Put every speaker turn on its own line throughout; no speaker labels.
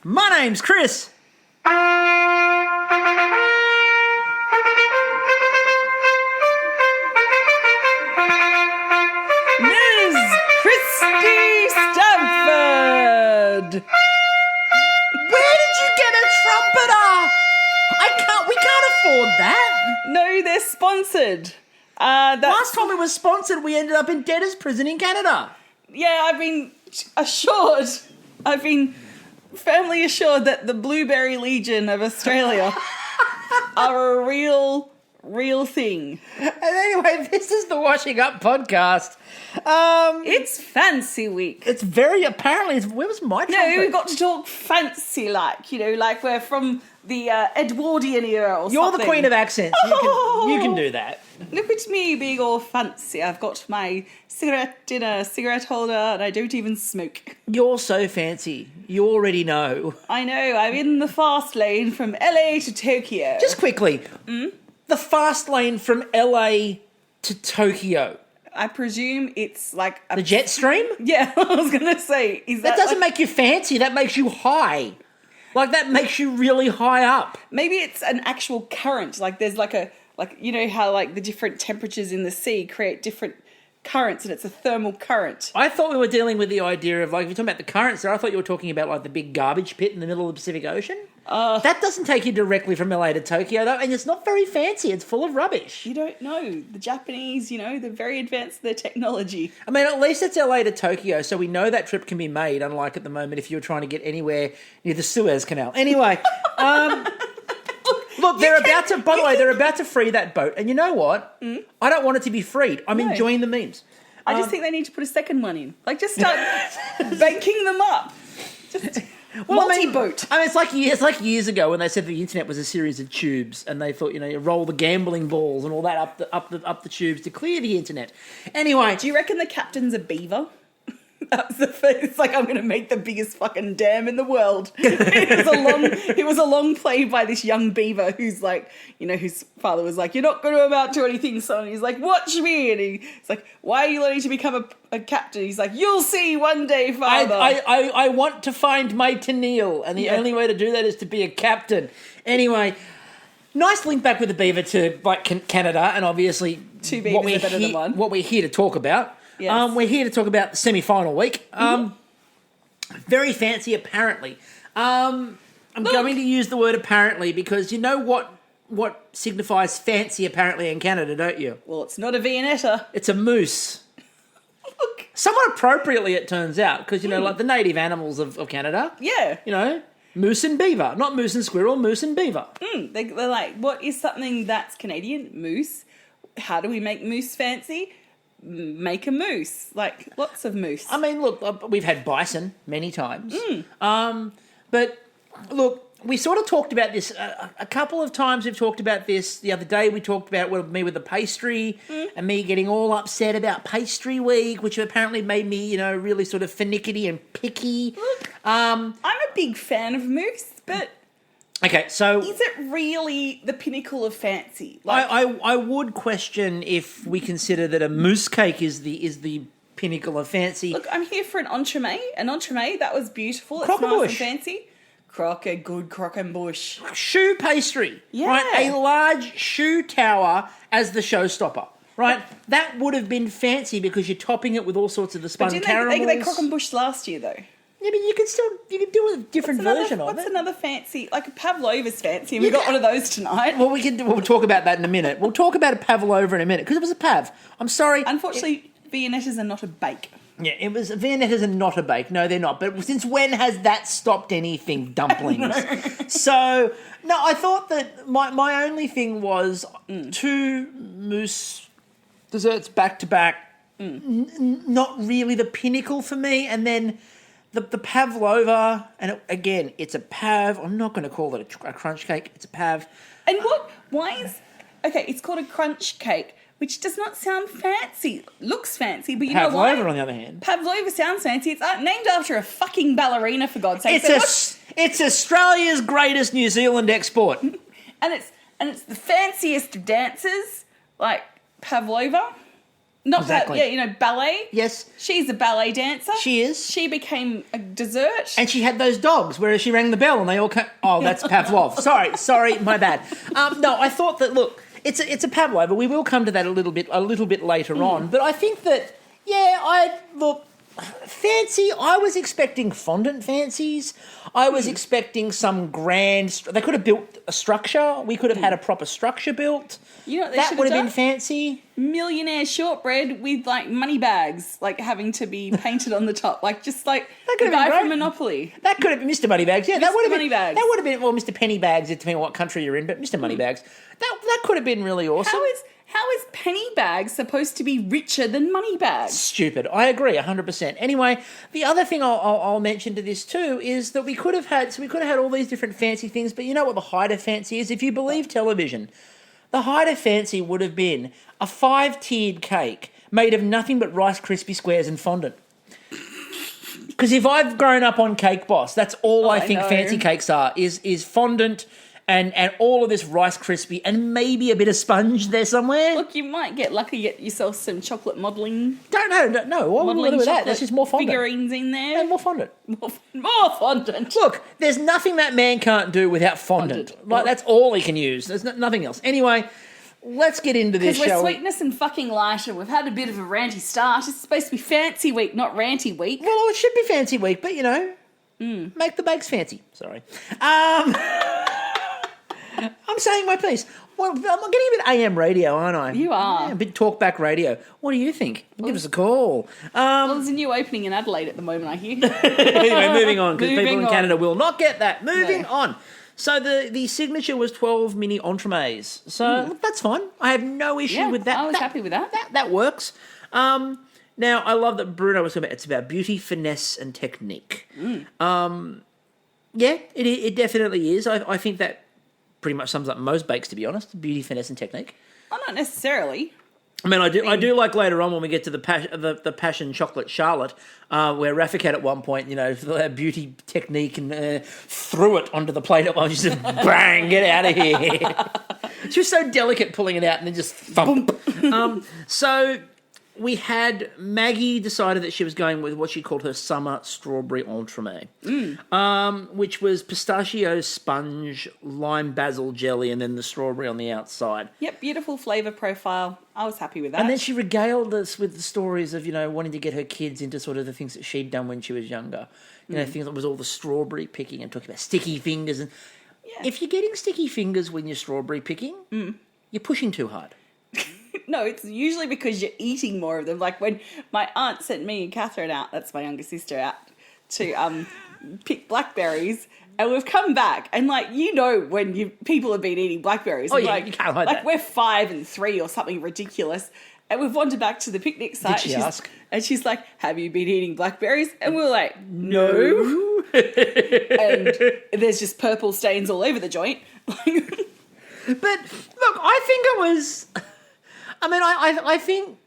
My name's Chris.
Ms. Christy Stamford.
Where did you get a trumpeter? We can't afford that.
No, they're sponsored.
Last time we were sponsored, we ended up in debtor's prison in Canada.
Yeah, I've been firmly assured that the Blueberry Legion of Australia are a real thing.
And anyway, this is the Washing Up podcast.
It's fancy week.
It's very, apparently, where was my trumpet?
No, we've got to talk fancy like we're from the Edwardian era or
You're
something.
the queen of accents. You can do that.
Look at me being all fancy. I've got my cigarette in a cigarette holder and I don't even smoke.
You're so fancy. You already know.
I know, I'm in the fast lane from LA to Tokyo.
Just quickly, the fast lane from LA to Tokyo.
I presume it's like...
The jet stream?
Yeah, I was going to say, is that...
That doesn't make you fancy, that makes you high. Like, that makes you really high up.
Maybe it's an actual current. Like, there's you know how, like, the different temperatures in the sea create different currents, and it's a thermal current.
I thought we were dealing with the idea of, like, if you're talking about the currents there, I thought you were talking about, like, the big garbage pit in the middle of the Pacific Ocean. That doesn't take you directly from LA to Tokyo, though, and it's not very fancy. It's full of rubbish.
You don't know. The Japanese, they're very advanced in their technology.
I mean, at least it's LA to Tokyo, so we know that trip can be made, unlike at the moment if you're trying to get anywhere near the Suez Canal. Anyway, look, they're about to free that boat, and you know what? I don't want it to be freed. I'm enjoying the memes.
I just think they need to put a second one in. Like, just start banking them up. Just... multi-boat.
I mean, it's like years ago when they said the internet was a series of tubes, and they thought, you roll the gambling balls and all that up the tubes to clear the internet. Anyway,
do you reckon the captain's a beaver? That was the first. It's like, I'm going to make the biggest fucking dam in the world. It was a long play by this young beaver who's like, whose father was like, you're not going to amount to anything, son. He's like, watch me. And he's like, why are you learning to become a captain? He's like, you'll see one day, father.
I want to find my Tennille, and the only way to do that is to be a captain. Anyway, nice link back with the beaver to Canada, and obviously
two beavers are better than one.
What we're here to talk about.
Yes.
We're here to talk about the semi-final week. Very fancy, apparently. I'm going to use the word apparently because you know what signifies fancy apparently in Canada, don't you?
Well, it's not a Viennetta.
It's a moose.
Look.
Somewhat appropriately, it turns out, because, like the native animals of Canada.
Yeah.
Moose and beaver. Not moose and squirrel, moose and beaver.
They're like, what is something that's Canadian? Moose. How do we make moose fancy? Make a moose. Like, lots of moose.
I mean, look, we've had bison many times. But, look, we sort of talked about this a couple of times. We've talked about this. The other day we talked about me with the pastry and me getting all upset about pastry week, which apparently made me, really sort of finicky and picky.
Look, I'm a big fan of mousse, but...
Okay, so...
Is it really the pinnacle of fancy?
I would question if we consider that a mousse cake is the pinnacle of fancy.
Look, I'm here for an entremet. An entremet, that was beautiful. It's nice and fancy. Good croquembouche.
Shoe pastry.
Yeah.
Right? A large shoe tower as the showstopper. Right? That would have been fancy because you're topping it with all sorts of the spun caramels.
They croquembouche last year, though.
Yeah, but you can do a different version of it.
What's another fancy? Like a pavlova's fancy, and we got one of those tonight.
Well, we'll talk about that in a minute. We'll talk about a pavlova in a minute, because it was a pav. I'm sorry.
Unfortunately, Viennettas are not a bake.
Yeah, Viennettas are not a bake. No, they're not. But since when has that stopped anything? Dumplings. So, no, I thought that my only thing was two mousse desserts back to back. Not really the pinnacle for me. And then the pavlova, and again, it's a pav. I'm not going to call it a crunch cake. It's a pav.
And okay, it's called a crunch cake, which does not sound fancy. Looks fancy, but you know why?
Pavlova, on the other hand.
Pavlova sounds fancy. It's named after a fucking ballerina, for God's sake.
It's Australia's greatest New Zealand export.
And it's the fanciest of dances, like pavlova. Not
Exactly.
ballet.
Yes,
She's a ballet dancer.
she is.
She became a dessert.
And she had those dogs, whereas she rang the bell and they all came. Oh, that's Pavlov. Sorry, my bad. No, I thought that. Look, it's a Pavlova. We will come to that a little bit later on. But I think that fancy. I was expecting fondant fancies. I was expecting some grand. They could have built a structure. We could have had a proper structure built.
You know what they
That
should
would
have
have
done?
been fancy.
Millionaire shortbread with like money bags, like having to be painted on the top, like just like the
could have
guy
been
from
great.
Monopoly.
That could have been Mr. Moneybags. Yeah, that
Mr.
would have been
Moneybags.
That would have been Mr. Pennybags, depending on what country you're in. But Mr. Moneybags, that could have been really awesome.
How is Pennybags supposed to be richer than Moneybags?
Stupid. I agree 100%. Anyway, the other thing I'll mention to this too is that we could have had all these different fancy things, but you know what the height of fancy is? If you believe television, the height of fancy would have been a 5-tiered cake made of nothing but Rice Krispie squares and fondant. Because if I've grown up on Cake Boss, that's all I think
know.
fancy cakes are, is fondant and all of this Rice Krispie and maybe a bit of sponge there somewhere.
Look, you might get lucky, get yourself some chocolate modelling.
No. What would we do with that? That's just more fondant.
Figurines in there.
And more fondant.
More fondant.
Look, there's nothing that man can't do without fondant. Like, that's all he can use. There's nothing else. Anyway, let's get into this,
Because we're
shall we?
sweetness and fucking light, and we've had a bit of a ranty start. It's supposed to be fancy week, not ranty week.
Well, it should be fancy week, but, make the bakes fancy. Sorry. I'm saying my piece. Well, I'm getting a bit AM radio, aren't I?
You are.
Yeah, a bit talkback radio. What do you think? Give us a call.
Well, there's a new opening in Adelaide at the moment, I hear.
Anyway, moving on, because people
Moving
in
on.
Canada will not get that. Moving
No.
on. So the signature was 12 mini entremets. So look, that's fine. I have no issue with that.
I was happy with that.
That works. Now, I love that Bruno was talking about it's about beauty, finesse, and technique. Yeah, it definitely is. I think that pretty much sums up most bakes, to be honest. Beauty, finesse, and technique.
Well, not necessarily.
I mean, I do like later on when we get to the passion chocolate Charlotte, where Rafik had at one point, the beauty technique and threw it onto the plate at once. She just bang, get out of here. She was so delicate pulling it out and then just thump. So we had Maggie decided that she was going with what she called her summer strawberry entremet, which was pistachio sponge, lime basil jelly, and then the strawberry on the outside.
Yep, beautiful flavour profile. I was happy with that.
And then she regaled us with the stories of, wanting to get her kids into sort of the things that she'd done when she was younger. Things that was all the strawberry picking and talking about sticky fingers. And if you're getting sticky fingers when you're strawberry picking, you're pushing too hard.
No, it's usually because you're eating more of them. Like when my aunt sent me and Catherine out, that's my younger sister, out to pick blackberries, and we've come back, and when people have been eating blackberries,
Oh, yeah, you can't hide that.
we're 5 and 3 or something ridiculous, and we've wandered back to the picnic site.
Did she ask?
And she's like, "Have you been eating blackberries?" And we're like, "No." And there's just purple stains all over the joint.
But look, I think it was. I mean, I think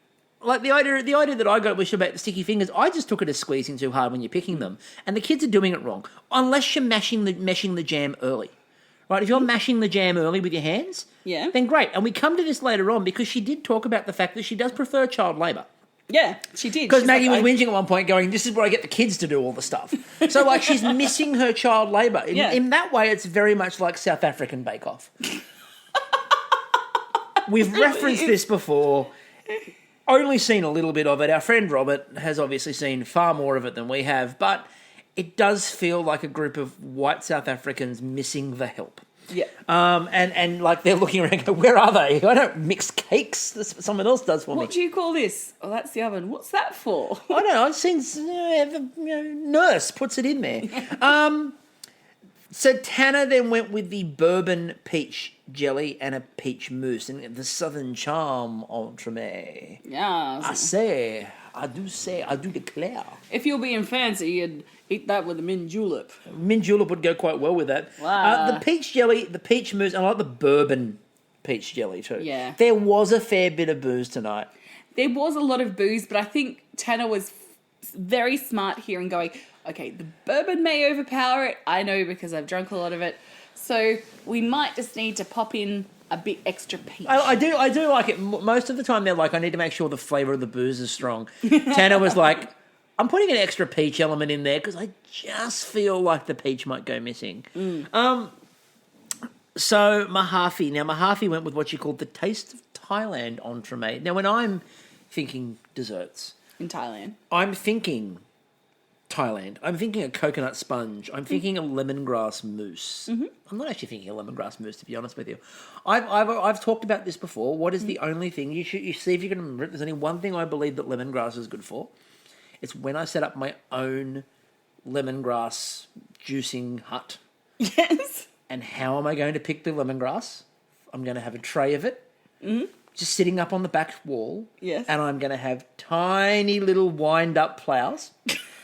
like the idea that I got was about the sticky fingers. I just took it as squeezing too hard when you're picking them, and the kids are doing it wrong unless you're mashing the jam early. Right? If you're mashing the jam early with your hands, then great. And we come to this later on because she did talk about the fact that she does prefer child labour.
Yeah, she did.
Because Maggie was whinging at one point going, this is where I get the kids to do all the stuff. So, she's missing her child labour. In that way, it's very much like South African Bake Off. We've referenced this before. Only seen a little bit of it. Our friend Robert has obviously seen far more of it than we have, but it does feel like a group of white South Africans missing the help.
Yeah.
And they're looking around and go, where are they? I don't mix cakes. That's what someone else does for me.
What do you call this? Oh, that's the oven. What's that for?
I don't know. I've seen the nurse puts it in there. So Tanner then went with the bourbon peach jelly and a peach mousse and the Southern Charm entremet.
Yeah.
I do declare.
If you're being fancy, you'd eat that with a mint julep.
Mint julep would go quite well with that.
Wow.
The peach jelly, the peach mousse, and I like the bourbon peach jelly too.
Yeah.
There was a fair bit of booze tonight.
There was a lot of booze, but I think Tanner was very smart here in going, okay, the bourbon may overpower it. I know because I've drunk a lot of it. So we might just need to pop in a bit extra peach.
I do like it. Most of the time they're like, I need to make sure the flavour of the booze is strong. Tanner was like, I'm putting an extra peach element in there because I just feel like the peach might go missing. So Mahaffey went with what she called the Taste of Thailand entremet. Now, when I'm thinking desserts...
In Thailand.
I'm thinking Thailand. I'm thinking a coconut sponge. I'm thinking a lemongrass mousse. Mm-hmm. I'm not actually thinking a lemongrass mousse, to be honest with you. I've talked about this before. What is the only thing... You see if you can remember it. There's only one thing I believe that lemongrass is good for. It's when I set up my own lemongrass juicing hut.
Yes.
And how am I going to pick the lemongrass? I'm going to have a tray of it, just sitting up on the back wall.
Yes.
And I'm going to have tiny little wind-up plows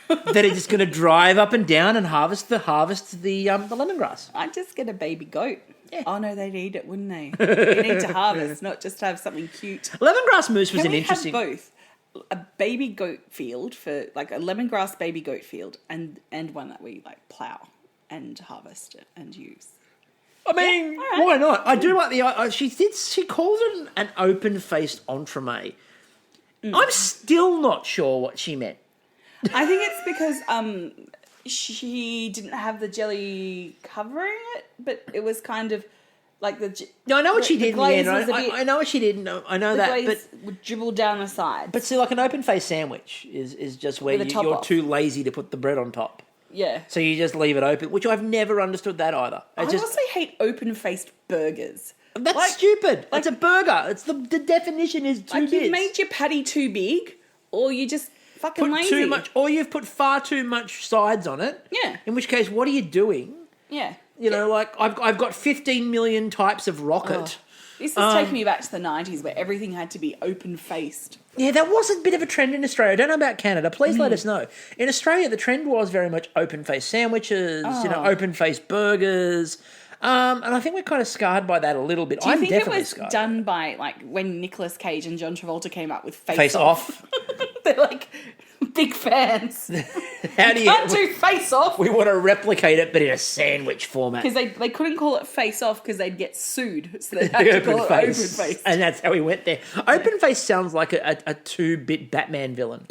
that are just going to drive up and down and harvest the lemongrass.
I'd just get a baby goat.
Yeah.
Oh, no, they'd eat it, wouldn't they? You need to harvest, not just have something cute.
Lemongrass mousse was
Can
an
we
interesting...
have both? A baby goat field for, like, a lemongrass baby goat field and one that we, like, plough and harvest it and use.
I mean, why not? I do like the... She calls it an open-faced entremet. I'm still not sure what she meant.
I think it's because she didn't have the jelly covering it, but it was kind of like the...
No, I know what she did in the end.
I
I know what she did. I know that,
glaze
but...
would dribble down the side.
But see, like an open-faced sandwich is just where
With the top
you're
off.
too lazy to put the bread on top.
Yeah.
So you just leave it open, which I've never understood that either.
I also hate open-faced burgers.
That's stupid. It's a burger. It's the definition is two bits.
You've made your patty too big, or you just fucking
put
lazy.
too much, or you've put far too much sides on it.
Yeah.
In which case, what are you doing?
Yeah.
You know, like I've got 15 million types of rocket.
This is taking me back to the 90s where everything had to be open-faced.
Yeah, that was a bit of a trend in Australia. I don't know about Canada. Please let us know. In Australia, the trend was very much open-faced sandwiches, open-faced burgers. And I think we're kind of scarred by that a little bit.
Do you
I'm
think
definitely
it was
scarred.
done by, like, when Nicolas Cage and John Travolta came up with
Face Off?
They're, like, big fans.
How do you...
Can't do Face Off!
We want to replicate it, but in a sandwich format.
Because they couldn't call it Face Off because they'd get sued. So they had to call it Open Face.
And that's how we went there. Open Face sounds like a 2-bit Batman villain.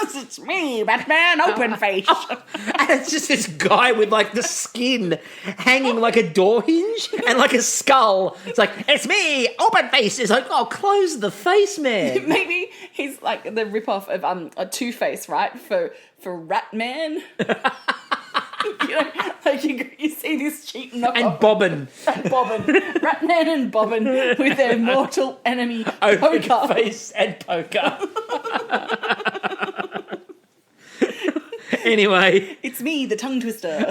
It's me, Batman, Open Face.
And it's just this guy with like the skin hanging like a door hinge and like a skull. It's like, it's me, Open Face. It's like, oh, close the face, man.
Maybe he's like the ripoff of a Two-Face, right? For Ratman. You know, like you see this cheap knockoff.
And Bobbin.
Ratman and Bobbin with their mortal enemy,
Open
Poker.
Face and Poker. Anyway.
It's me, the tongue twister.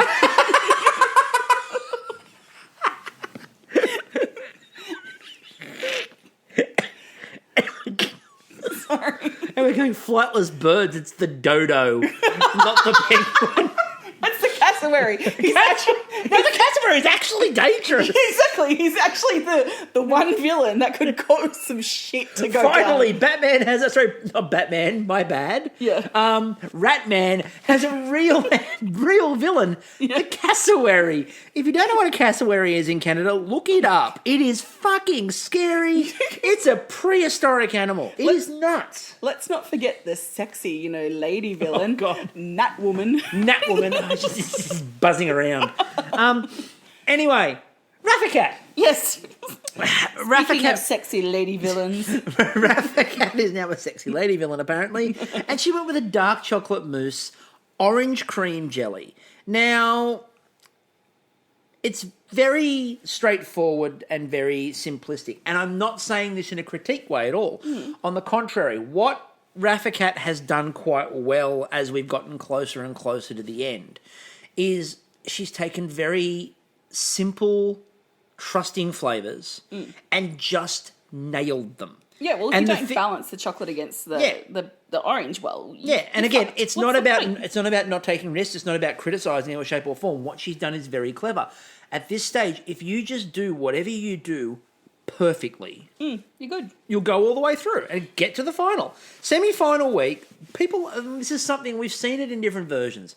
Sorry.
And we're going flightless birds. It's the dodo, not the penguin.
That's the cassowary. He's actually...
No, the cassowary is actually dangerous.
Exactly. He's actually the one villain that could cause some shit to go
Finally,
down.
Batman has a... Sorry, not Batman, my bad.
Yeah.
Ratman has a real villain, the cassowary. If you don't know what a cassowary is in Canada, look it up. It is fucking scary. It's a prehistoric animal. It is nuts.
Let's not forget the sexy, lady villain.
Oh, God.
Natwoman.
Natwoman. She's just buzzing around. Anyway, Rafficat.
Yes. Speaking
Rafficat.
of sexy lady villains.
Rafficat is now a sexy lady villain, apparently. And she went with a dark chocolate mousse, orange cream jelly. Now, it's very straightforward and very simplistic. And I'm not saying this in a critique way at all. On the contrary, what Rafficat has done quite well as we've gotten closer and closer to the end is she's taken very simple, trusting flavours and just nailed them.
Yeah, well, if you don't balance the chocolate against the orange, well...
And again, it's not about not taking risks, it's not about criticising in any shape or form. What she's done is very clever. At this stage, if you just do whatever you do perfectly...
you're good.
You'll go all the way through and get to the final. Semi-final week, people... This is something, we've seen it in different versions.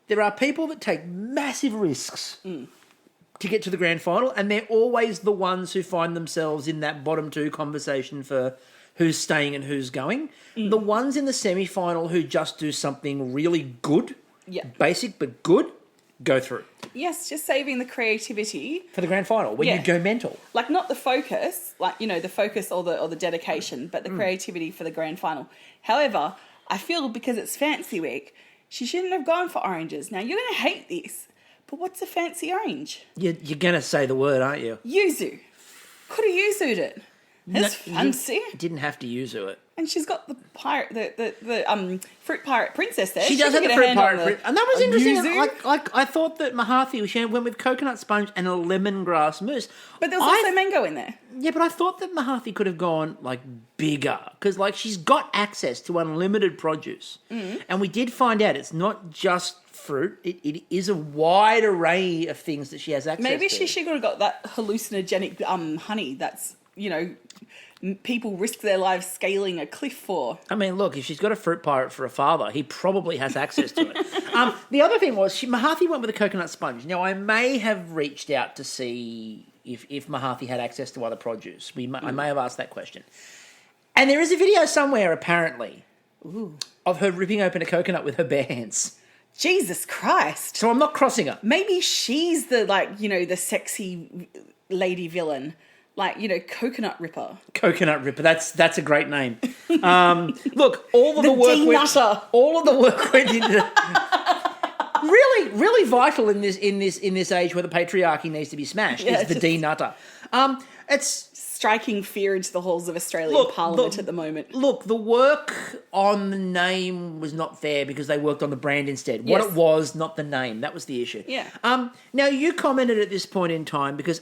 There are people that take massive risks to get to the grand final, and they're always the ones who find themselves in that bottom two conversation for who's staying and who's going. The ones in the semi-final who just do something really good, basic but good, go through.
Yes, just saving the creativity
For the grand final, when you go mental.
Like, not the focus, like, you know, the focus or the dedication, but the creativity for the grand final. However, I feel because it's fancy week, she shouldn't have gone for oranges. Now, you're going to hate this, but what's a fancy orange?
You're going to say the word, aren't you?
Yuzu. Could have yuzu'd it. That's fancy.
You didn't have to yuzu it.
And she's got the pirate, the fruit pirate princess there.
She does have the fruit pirate, and that was interesting.
Yuzu.
I thought that Mahathi she went with coconut sponge and a lemongrass mousse.
But there was also mango in there.
Yeah, but I thought that Mahathi could have gone like bigger because like she's got access to unlimited produce, and we did find out it's not just fruit; it is a wide array of things that she has access to.
Maybe she should have got that hallucinogenic honey. That's, you know, people risk their lives scaling a cliff for.
I mean, look, if she's got a fruit pirate for a father, he probably has access to it. The other thing was Mahathi went with a coconut sponge. Now, I may have reached out to see if Mahathi had access to other produce. I may have asked that question. And there is a video somewhere, apparently, of her ripping open a coconut with her bare hands.
Jesus Christ.
So I'm not crossing her.
Maybe she's the, like, you know, the sexy lady villain. Like, you know, Coconut Ripper.
Coconut Ripper. That's a great name. Look, all of the work went into really vital in this age where the patriarchy needs to be smashed. Is the D-nutter. It's
striking fear into the halls of Australian Parliament at the moment.
Look, the work on the name was not fair because they worked on the brand instead. What it was, not the name. That was the issue.
Yeah.
Now, you commented at this point in time because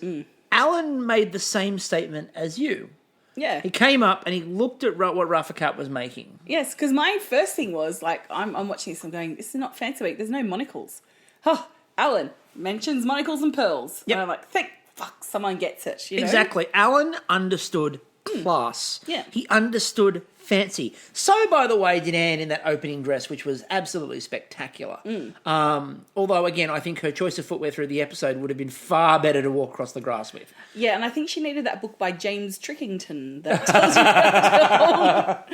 Alan made the same statement as you.
Yeah.
He came up and he looked at what Rafakat was making.
Yes, because my first thing was, like, I'm watching this, I'm going, this is not Fancy Week, there's no monocles. Oh, Alan mentions monocles and pearls.
Yep.
And I'm like, thank fuck, someone gets it. You know?
Exactly. Alan understood class.
Yeah.
He understood fancy. So, by the way, did Anne in that opening dress, which was absolutely spectacular. Although, again, I think her choice of footwear through the episode would have been far better to walk across the grass with.
Yeah, and I think she needed that book by James Trickington that tells you how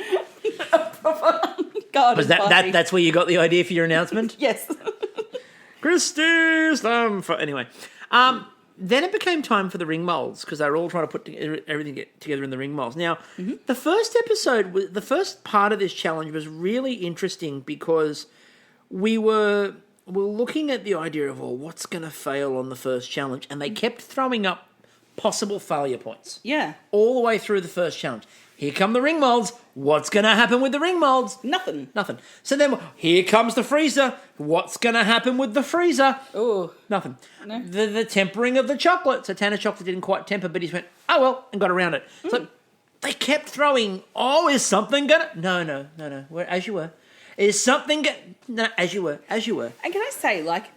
to hold garden party.
That's where you got the idea for your announcement?
Yes.
Christie's anyway. Then it became time for the ring molds because they were all trying to put everything together in the ring molds. Now, the first part of this challenge was really interesting because we were looking at the idea of, what's going to fail on the first challenge? And they kept throwing up possible failure points.
Yeah.
All the way through the first challenge. Here come the ring molds. What's going to happen with the ring molds?
Nothing.
So then, here comes the freezer. What's going to happen with the freezer?
Oh.
Nothing.
No.
The tempering of the chocolate. So Tanner chocolate didn't quite temper, but he went, oh, well, and got around it. So they kept throwing, is something going to... No. As you were. Is something... No, as you were. And
can I say, like,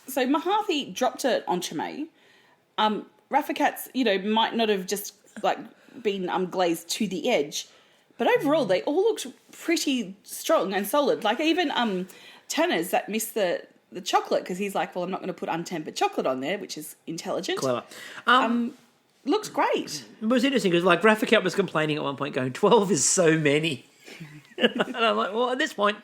so Mahathi dropped it on Chimay. Rafikat's, you know, might not have just, like, been glazed to the edge. But overall, they all looked pretty strong and solid. Like, even Tanner's that missed the chocolate because he's like, well, I'm not going to put untempered chocolate on there, which is intelligent.
Clever.
Looks great.
It was interesting because, like, Rafikat was complaining at one point going, 12 is so many. And I'm like, well, at this point,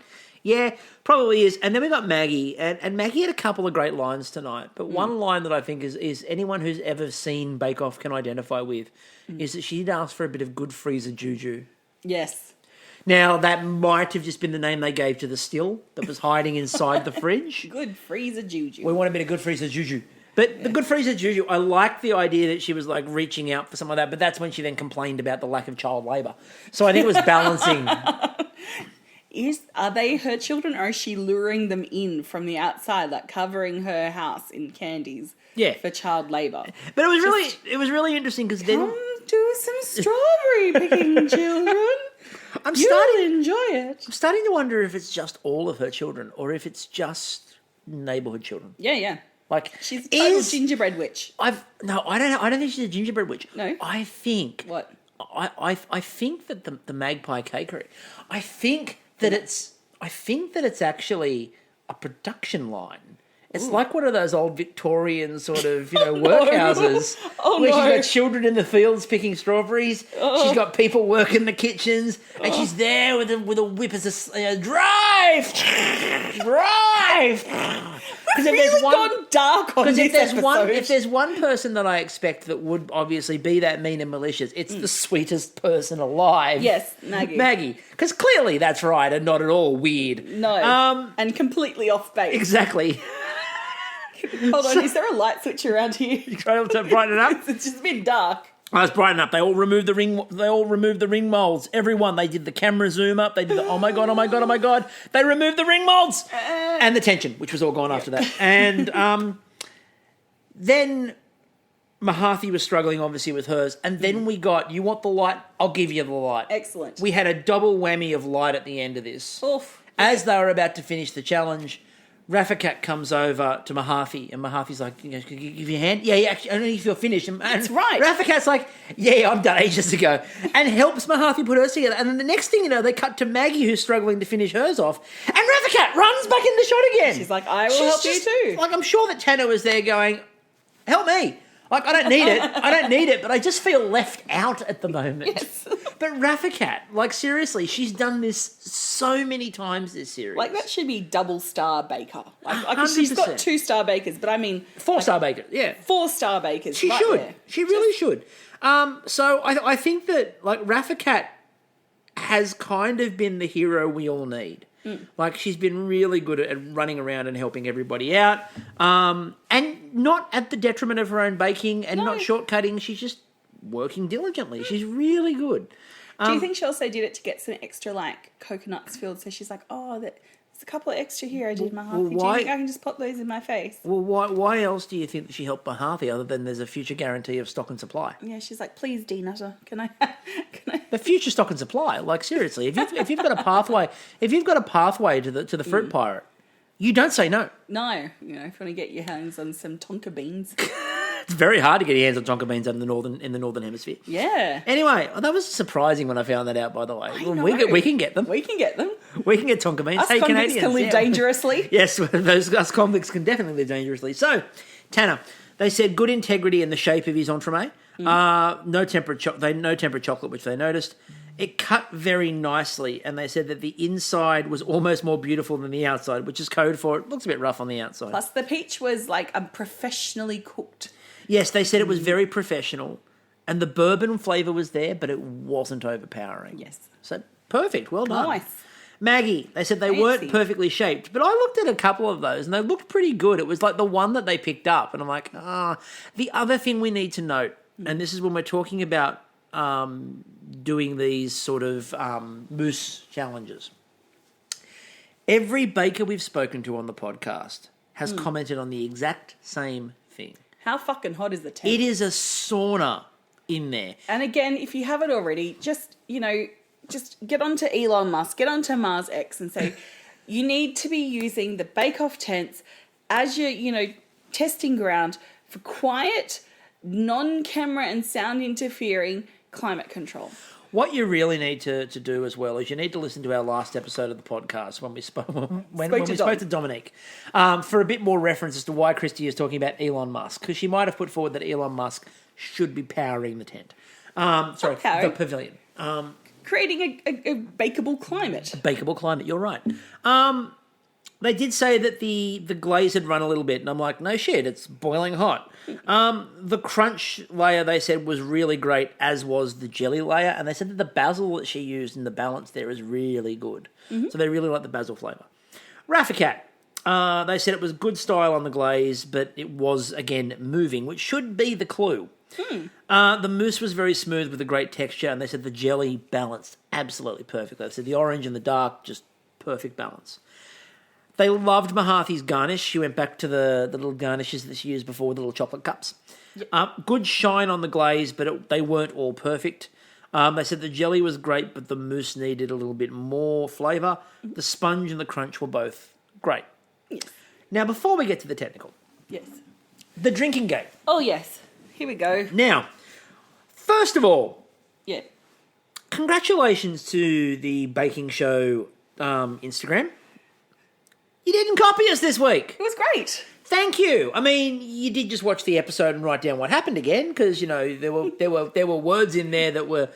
yeah, probably is. And then we got Maggie, and Maggie had a couple of great lines tonight. But one line that I think is anyone who's ever seen Bake Off can identify with is that she did ask for a bit of good freezer juju.
Yes.
Now, that might have just been the name they gave to the still that was hiding inside the fridge.
Good freezer juju.
We want a bit of good freezer juju. But the good freezer juju, I like the idea that she was, like, reaching out for some of that, but that's when she then complained about the lack of child labour. So I think it was balancing...
Are they her children, or is she luring them in from the outside, like covering her house in candies?
Yeah,
for child labour.
But it was really interesting because then
come do some strawberry picking, children. You'll enjoy it.
I'm starting to wonder if it's just all of her children or if it's just neighbourhood children.
Yeah.
Like
she's a total gingerbread witch.
I don't know. I don't think she's a gingerbread witch.
No,
I think
what
I think that the Magpie Cakery. I think that it's actually a production line, It's like one of those old Victorian sort of, workhouses where she's got children in the fields picking strawberries. She's got people working the kitchens, and she's there with a whip as a drive.
Because if there's gone dark on this episode.
If there's one person that I expect that would obviously be that mean and malicious, it's the sweetest person alive.
Yes, Maggie.
Maggie. Because clearly that's right and not at all weird.
No. And completely off base.
Exactly.
Hold on, is there a light switch around here?
You try to brighten it up?
It's just a bit dark.
Oh, it's brighten up. They all removed the ring molds. Everyone. They did the camera zoom up. They did the oh my god. They removed the ring molds and the tension, which was all gone after that. And then Mahathi was struggling obviously with hers, and then we got, you want the light? I'll give you the light.
Excellent.
We had a double whammy of light at the end of this.
Oof.
As they were about to finish the challenge, Rafikat comes over to Mahathi, and Mahathi's like, can you give your hand? Yeah, actually, I don't know if you're finished. And
that's right.
Rafikat's like, yeah, I'm done ages ago. And helps Mahathi put hers together. And then the next thing you know, they cut to Maggie, who's struggling to finish hers off. And Rafikat runs back in the shot again.
She's like, I will help you too.
Like, I'm sure that Tanner was there going, help me. Like, I don't need it, but I just feel left out at the moment.
Yes.
But Rafikat, like, seriously, she's done this so many times this series.
Like, that should be double star baker. Like she's
100%.
got 2-star bakers, but I mean...
4-star baker, yeah.
4-star bakers.
She
right
should.
There.
She really should. So I think that, like, Rafikat has kind of been the hero we all need. Like, she's been really good at running around and helping everybody out. And not at the detriment of her own baking and not shortcutting. She's just working diligently. She's really good.
Do you think she also did it to get some extra, like, coconuts filled? So she's like, there's a couple of extra here I did Mahathi. Do you think I can just pop those in my face?
Well, why else do you think that she helped Mahathi other than there's a future guarantee of stock and supply?
Yeah, she's like, please, D-Nutter, can I...
The future stock and supply, like, seriously, if you've got a pathway to the fruit pirate, you don't say no.
No, if you want to get your hands on some tonka beans.
It's very hard to get your hands on tonka beans in the northern hemisphere.
Yeah.
Anyway, that was surprising when I found that out. By the way, we can get them.
We can get them.
We can get tonka beans.
Us convicts
Canadians
can live dangerously.
Yes, us convicts can definitely live dangerously. So, Tanner, they said good integrity in the shape of his entremet. No tempered chocolate, which they noticed. It cut very nicely, and they said that the inside was almost more beautiful than the outside, which is code for it looks a bit rough on the outside.
Plus, the peach was like professionally cooked.
Yes, they said it was very professional, and the bourbon flavour was there, but it wasn't overpowering.
Yes.
So, perfect. Well done.
Nice.
Maggie, they said they weren't perfectly shaped, but I looked at a couple of those, and they looked pretty good. It was like the one that they picked up, and I'm like, The other thing we need to note, and this is when we're talking about doing these sort of mousse challenges. Every baker we've spoken to on the podcast has commented on the exact same thing.
How fucking hot is the temp?
It is a sauna in there.
And again, if you haven't already, just get onto Elon Musk, get onto Mars X and say, you need to be using the bake-off tents as your, testing ground for quiet, non-camera and sound interfering climate control.
What you really need to do as well is you need to listen to our last episode of the podcast when we spoke to Dominique for a bit more reference as to why Christy is talking about Elon Musk, because she might have put forward that Elon Musk should be powering the tent. The pavilion.
Creating a bakeable climate.
Bakeable climate, you're right. They did say that the glaze had run a little bit, and I'm like, no shit, it's boiling hot. The crunch layer, they said, was really great, as was the jelly layer, and they said that the basil that she used in the balance there is really good. So they really like the basil flavour. Rafikat, they said it was good style on the glaze, but it was, again, moving, which should be the clue. The mousse was very smooth with a great texture, and they said the jelly balanced absolutely perfectly. They said the orange and the dark, just perfect balance. They loved Mahathi's garnish. She went back to the little garnishes that she used before, the little chocolate cups. Yep. Good shine on the glaze, but they weren't all perfect. They said the jelly was great, but the mousse needed a little bit more flavour. The sponge and the crunch were both great.
Yes.
Now, before we get to the technical.
Yes.
The drinking game.
Oh, yes. Here we go.
Now, first of all.
Yeah.
Congratulations to the baking show Instagram. You didn't copy us this week.
It was great.
Thank you. I mean, you did just watch the episode and write down what happened again, because, you know, there were words in there that were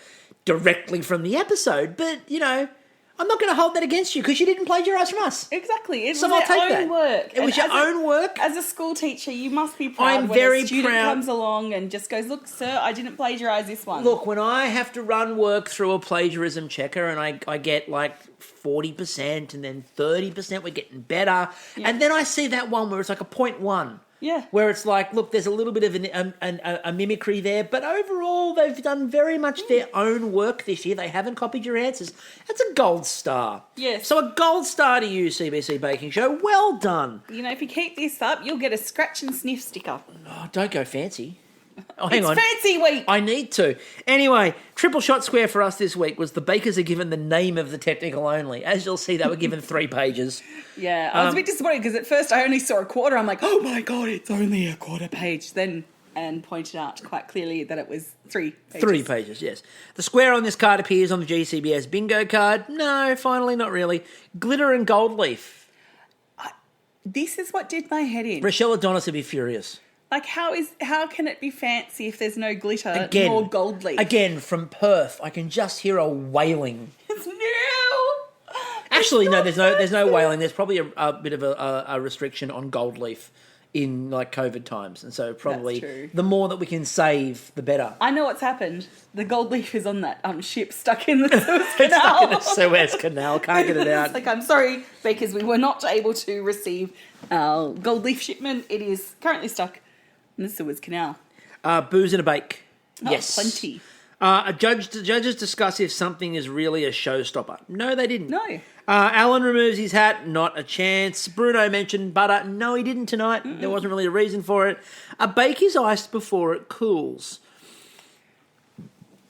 directly from the episode, but, you know, I'm not going to hold that against you because you didn't plagiarise from us.
Exactly. It
So
was
I'll
your
take
own
that.
work.
It was your own work.
As a school teacher, you must be proud
I'm
when
very
a student
proud.
comes along and just goes, look, sir, I didn't plagiarise this one.
Look, when I have to run work through a plagiarism checker and I get like 40% and then 30%, we're getting better.
Yeah.
And then I see that one where it's like a 0.1.
Yeah.
Where it's like, look, there's a little bit of a mimicry there, but overall they've done very much their own work this year. They haven't copied your answers. That's a gold star.
Yes.
So a gold star to you, CBC Baking Show. Well done.
You know, if you keep this up, you'll get a scratch and sniff sticker.
Oh, don't go fancy. Oh, hang
It's
on.
fancy week.
I need to. Anyway, triple shot square for us this week was the bakers are given the name of the technical only. As you'll see, they were given 3 pages.
Yeah, I was a bit disappointed because at first I only saw a quarter. I'm like, oh my God, it's only a quarter page. Then and pointed out quite clearly that it was 3 pages.
3 pages, yes. The square on this card appears on the GCBS bingo card. No, finally, not really. Glitter and gold leaf.
This is what did my head in.
Rochelle Adonis would be furious.
Like, how can it be fancy if there's no glitter
Again,
nor gold leaf?
Again, from Perth, I can just hear a wailing.
It's new.
Actually, no, there's no wailing. There's probably a bit of a restriction on gold leaf in like COVID times, and so probably
That's true.
the more that we can save, the better.
I know what's happened. The gold leaf is on that ship stuck in the Suez
It's
Canal.
stuck in the Suez Canal. Can't get it out.
It's like, I'm sorry, because we were not able to receive our gold leaf shipment. It is currently stuck in the Suez Canal.
Booze and a bake.
Oh,
Yes,
plenty.
The judges discuss if something is really a showstopper. No, they didn't.
No.
Alan removes his hat. Not a chance. Bruno mentioned butter. No, he didn't tonight. There wasn't really a reason for it. A bake is iced before it cools.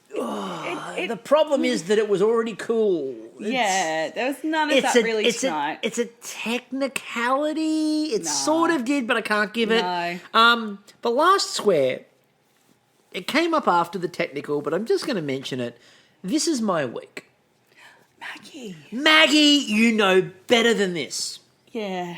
The problem is that it was already cool.
Yeah, there was none of that really tonight.
It's a technicality. It sort of did, but I can't give it.
No.
The last square, it came up after the technical, but I'm just going to mention it. This is my week. Maggie, you know better than this.
Yeah.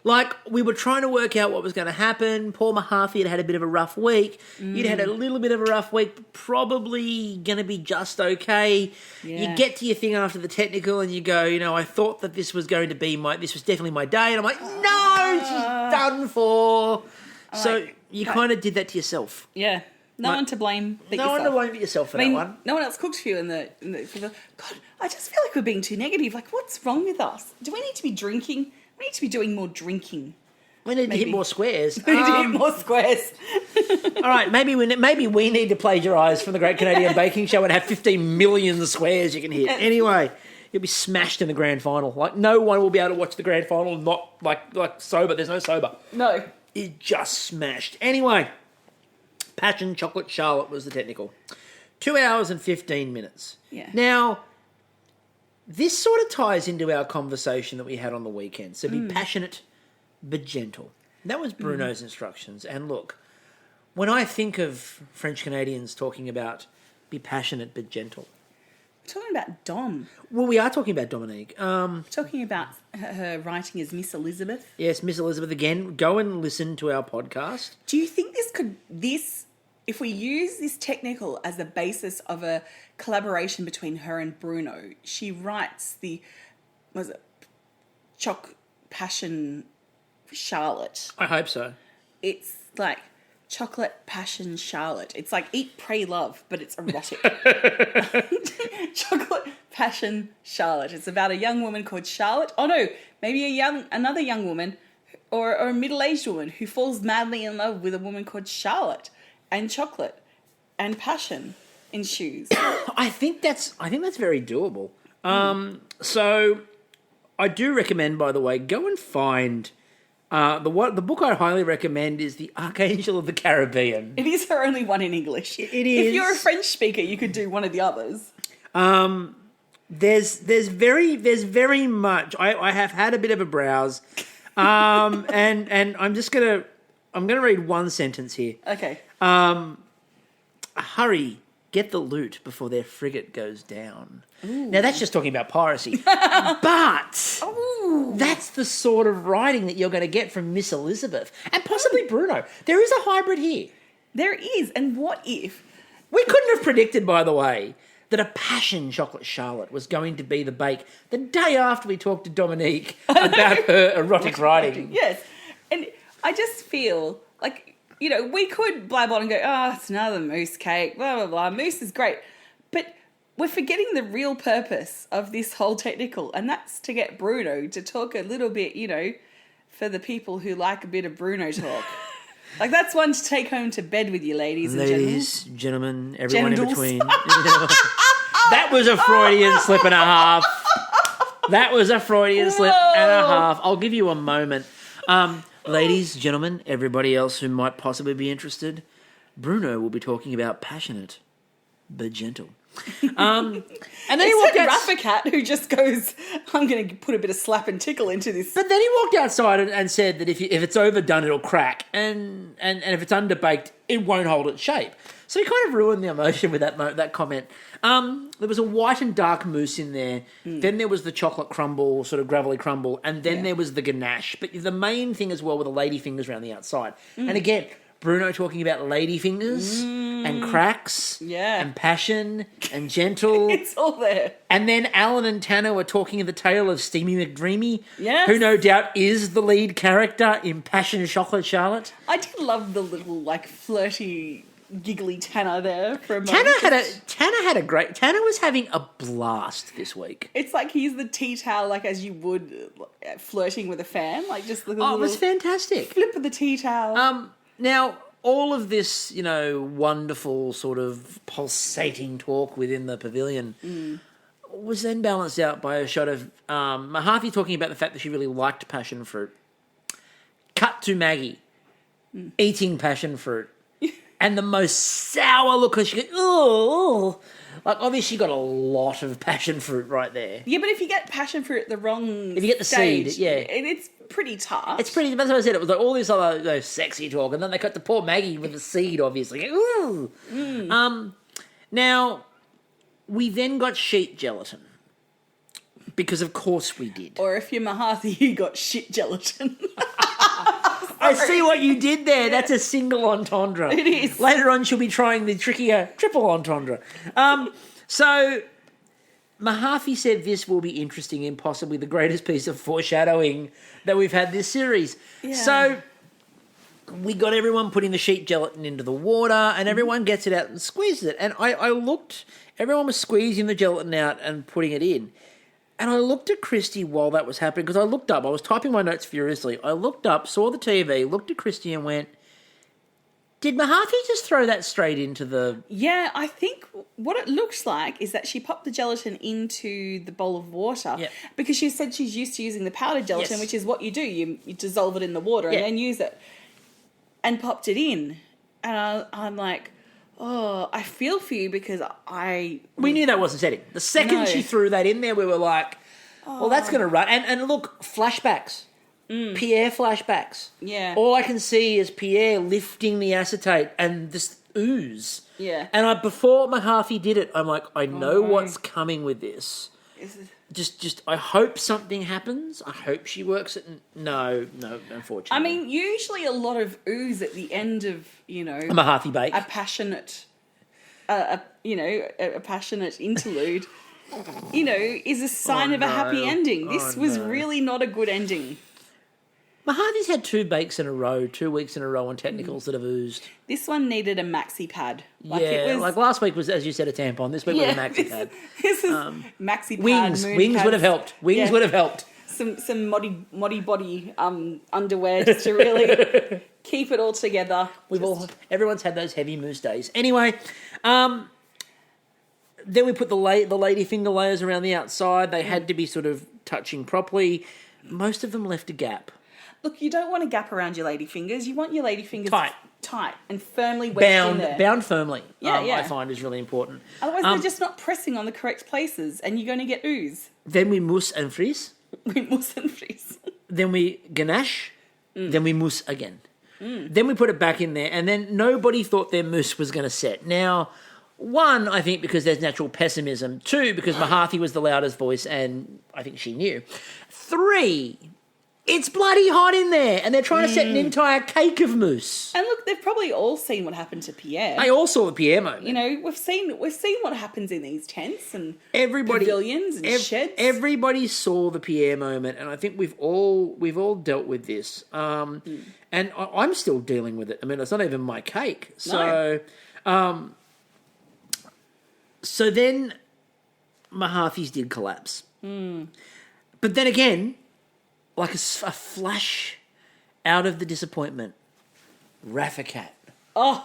Like, we were trying to work out what was going to happen. Paul Mahaffey had a bit of a rough week. You'd had a little bit of a rough week, but probably going to be just okay.
Yeah.
You get to your thing after the technical and you go, you know, I thought that this was going to be this was definitely my day. And I'm like, no, she's done for. So you kind of did that to yourself.
Yeah. No one to blame but
No
yourself.
one to blame but yourself for that one.
No one else cooked for you in the God, I just feel like we're being too negative. Like, what's wrong with us? Do we need to be drinking? We need to be doing more drinking.
We need to hit more squares.
We need to hit more squares.
All right, maybe we need to plagiarise from the Great Canadian Baking Show and have 15 million squares you can hit. Anyway, you'll be smashed in the grand final. Like, no one will be able to watch the grand final not like sober. There's no sober.
No.
It's just smashed. Anyway, Passion Chocolate Charlotte was the technical. 2 hours and 15 minutes.
Yeah.
Now, this sort of ties into our conversation that we had on the weekend. So be passionate, but gentle. That was Bruno's instructions. And look, when I think of French Canadians talking about be passionate, but gentle.
We're talking about Dom.
Well, we are talking about Dominique.
We're talking about her writing as Miss Elizabeth.
Yes, Miss Elizabeth again. Go and listen to our podcast.
Do you think if we use this technical as the basis of a collaboration between her and Bruno, she writes Choc Passion Charlotte.
I hope so.
It's like Chocolate Passion Charlotte. It's like Eat, Pray, Love, but it's erotic. Chocolate Passion Charlotte. It's about a young woman called Charlotte. Oh no, maybe another young woman or a middle-aged woman who falls madly in love with a woman called Charlotte, and chocolate and passion ensues.
I think that's very doable. So I do recommend, by the way, go and find the book I highly recommend is The Archangel of the Caribbean.
It is her only one in English.
It is.
If you're a French speaker, you could do one of the others.
There's very much. I have had a bit of a browse, and I'm gonna read one sentence here.
Okay.
Hurry, get the loot before their frigate goes down. Ooh. Now, that's just talking about piracy. But that's the sort of writing that you're going to get from Miss Elizabeth and possibly Bruno. There is a hybrid here.
There is. And what if...
We couldn't have predicted, by the way, that a passion chocolate Charlotte was going to be the bake the day after we talked to Dominique about her erotic writing.
Yes. And I just feel like, you know, we could blab on and go, oh, it's another mousse cake, blah, blah, blah. Mousse is great. But we're forgetting the real purpose of this whole technical, and that's to get Bruno to talk a little bit, you know, for the people who like a bit of Bruno talk. Like, that's one to take home to bed with you, ladies and gentlemen.
Ladies, gentlemen, everyone in between. That was a Freudian slip and a half. That was a Freudian slip and a half. I'll give you a moment. Ladies, gentlemen, everybody else who might possibly be interested, Bruno will be talking about passionate but gentle. And then he walked out.
Raffacat who just goes, I'm going to put a bit of slap and tickle into this.
But then he walked outside and said that if it's overdone, it'll crack, and if it's underbaked, it won't hold its shape. So he kind of ruined the emotion with that comment. There was a white and dark mousse in there. Then there was the chocolate crumble, sort of gravelly crumble, and then there was the ganache. But the main thing as well were the lady fingers around the outside. And again, Bruno talking about lady fingers and cracks and passion and gentle.
It's all there.
And then Alan and Tanner were talking of the tale of Steamy McDreamy,
yes,
who no doubt is the lead character in Passion Chocolate Charlotte.
I did love the little, like, flirty, giggly Tanner there for a moment.
Tanner was having a blast this week.
It's like he's the tea towel, like, as you would flirting with a fan, like just the little...
Oh, it was fantastic.
Flip of the tea towel.
Now, all of this, you know, wonderful sort of pulsating talk within the pavilion was then balanced out by a shot of Mahathi talking about the fact that she really liked passion fruit. Cut to Maggie eating passion fruit. And the most sour look, because she goes, oh, like obviously you got a lot of passion fruit right there.
Yeah, but if you get passion fruit at the wrong
if you get the
stage,
seed,
it's pretty tough.
It's pretty, that's what I said, it was like all this other sexy talk, and then they cut to poor Maggie with the seed, obviously. Ooh. Now, we then got sheet gelatin. Because of course we did.
Or if you're Mahathi, you got shit gelatin.
I see what you did there. Yeah. That's a single entendre.
It is.
Later on, she'll be trying the trickier triple entendre. So, Mahathi said this will be interesting and possibly the greatest piece of foreshadowing that we've had this series. Yeah. So, we got everyone putting the sheet gelatin into the water and everyone gets it out and squeezes it. And I looked, everyone was squeezing the gelatin out and putting it in. And I looked at Christy while that was happening, because I looked up, I was typing my notes furiously. I looked up, saw the TV, looked at Christy and went, did Mahathi just throw that straight into the...
Yeah, I think what it looks like is that she popped the gelatin into the bowl of water because she said she's used to using the powdered gelatin, which is what you do. You dissolve it in the water and then use it. And popped it in. And I'm like... Oh, I feel for you because
we knew that wasn't setting. The second she threw that in there, we were like, well, that's going to run. And look, flashbacks. Pierre flashbacks.
Yeah.
All I can see is Pierre lifting the acetate and this ooze.
Yeah.
And before Mahathi did it, I'm like, I know what's coming with this. Just, I hope something happens. I hope she works it. No, unfortunately.
I mean, usually a lot of ooze at the end of, you know...
A Mahathi bake.
A passionate, a passionate interlude, you know, is a sign of a happy ending. This was really not a good ending.
Mahathi's had 2 bakes in a row, 2 weeks in a row on technicals that have oozed.
This one needed a maxi pad.
Like last week was, as you said, a tampon. This week was a maxi pad.
This is maxi pad.
Wings would have helped. Wings would have helped.
Some moddy body underwear just to really keep it all together.
Everyone's had those heavy mousse days. Anyway, then we put the lady finger layers around the outside. They had to be sort of touching properly. Most of them left a gap.
Look, you don't want a gap around your lady fingers. You want your lady fingers tight and firmly wedged in there.
Bound firmly,
yeah.
I find is really important.
Otherwise, they're just not pressing on the correct places and you're going to get ooze.
Then we mousse and frise. Then we ganache. Then we mousse again. Then we put it back in there, and then nobody thought their mousse was going to set. Now, One, I think because there's natural pessimism. Two, because Mahathi was the loudest voice and I think she knew. Three, it's bloody hot in there and they're trying to set an entire cake of mousse.
And look, they've probably all seen what happened to Pierre.
They all saw the Pierre moment.
You know, we've seen what happens in these tents and
everybody,
pavilions and sheds.
Everybody saw the Pierre moment, and I think we've all dealt with this. And I'm still dealing with it. I mean, it's not even my cake. So, so then Mahathi's did collapse. But then again, like a flash out of the disappointment, Rafficat.
Oh,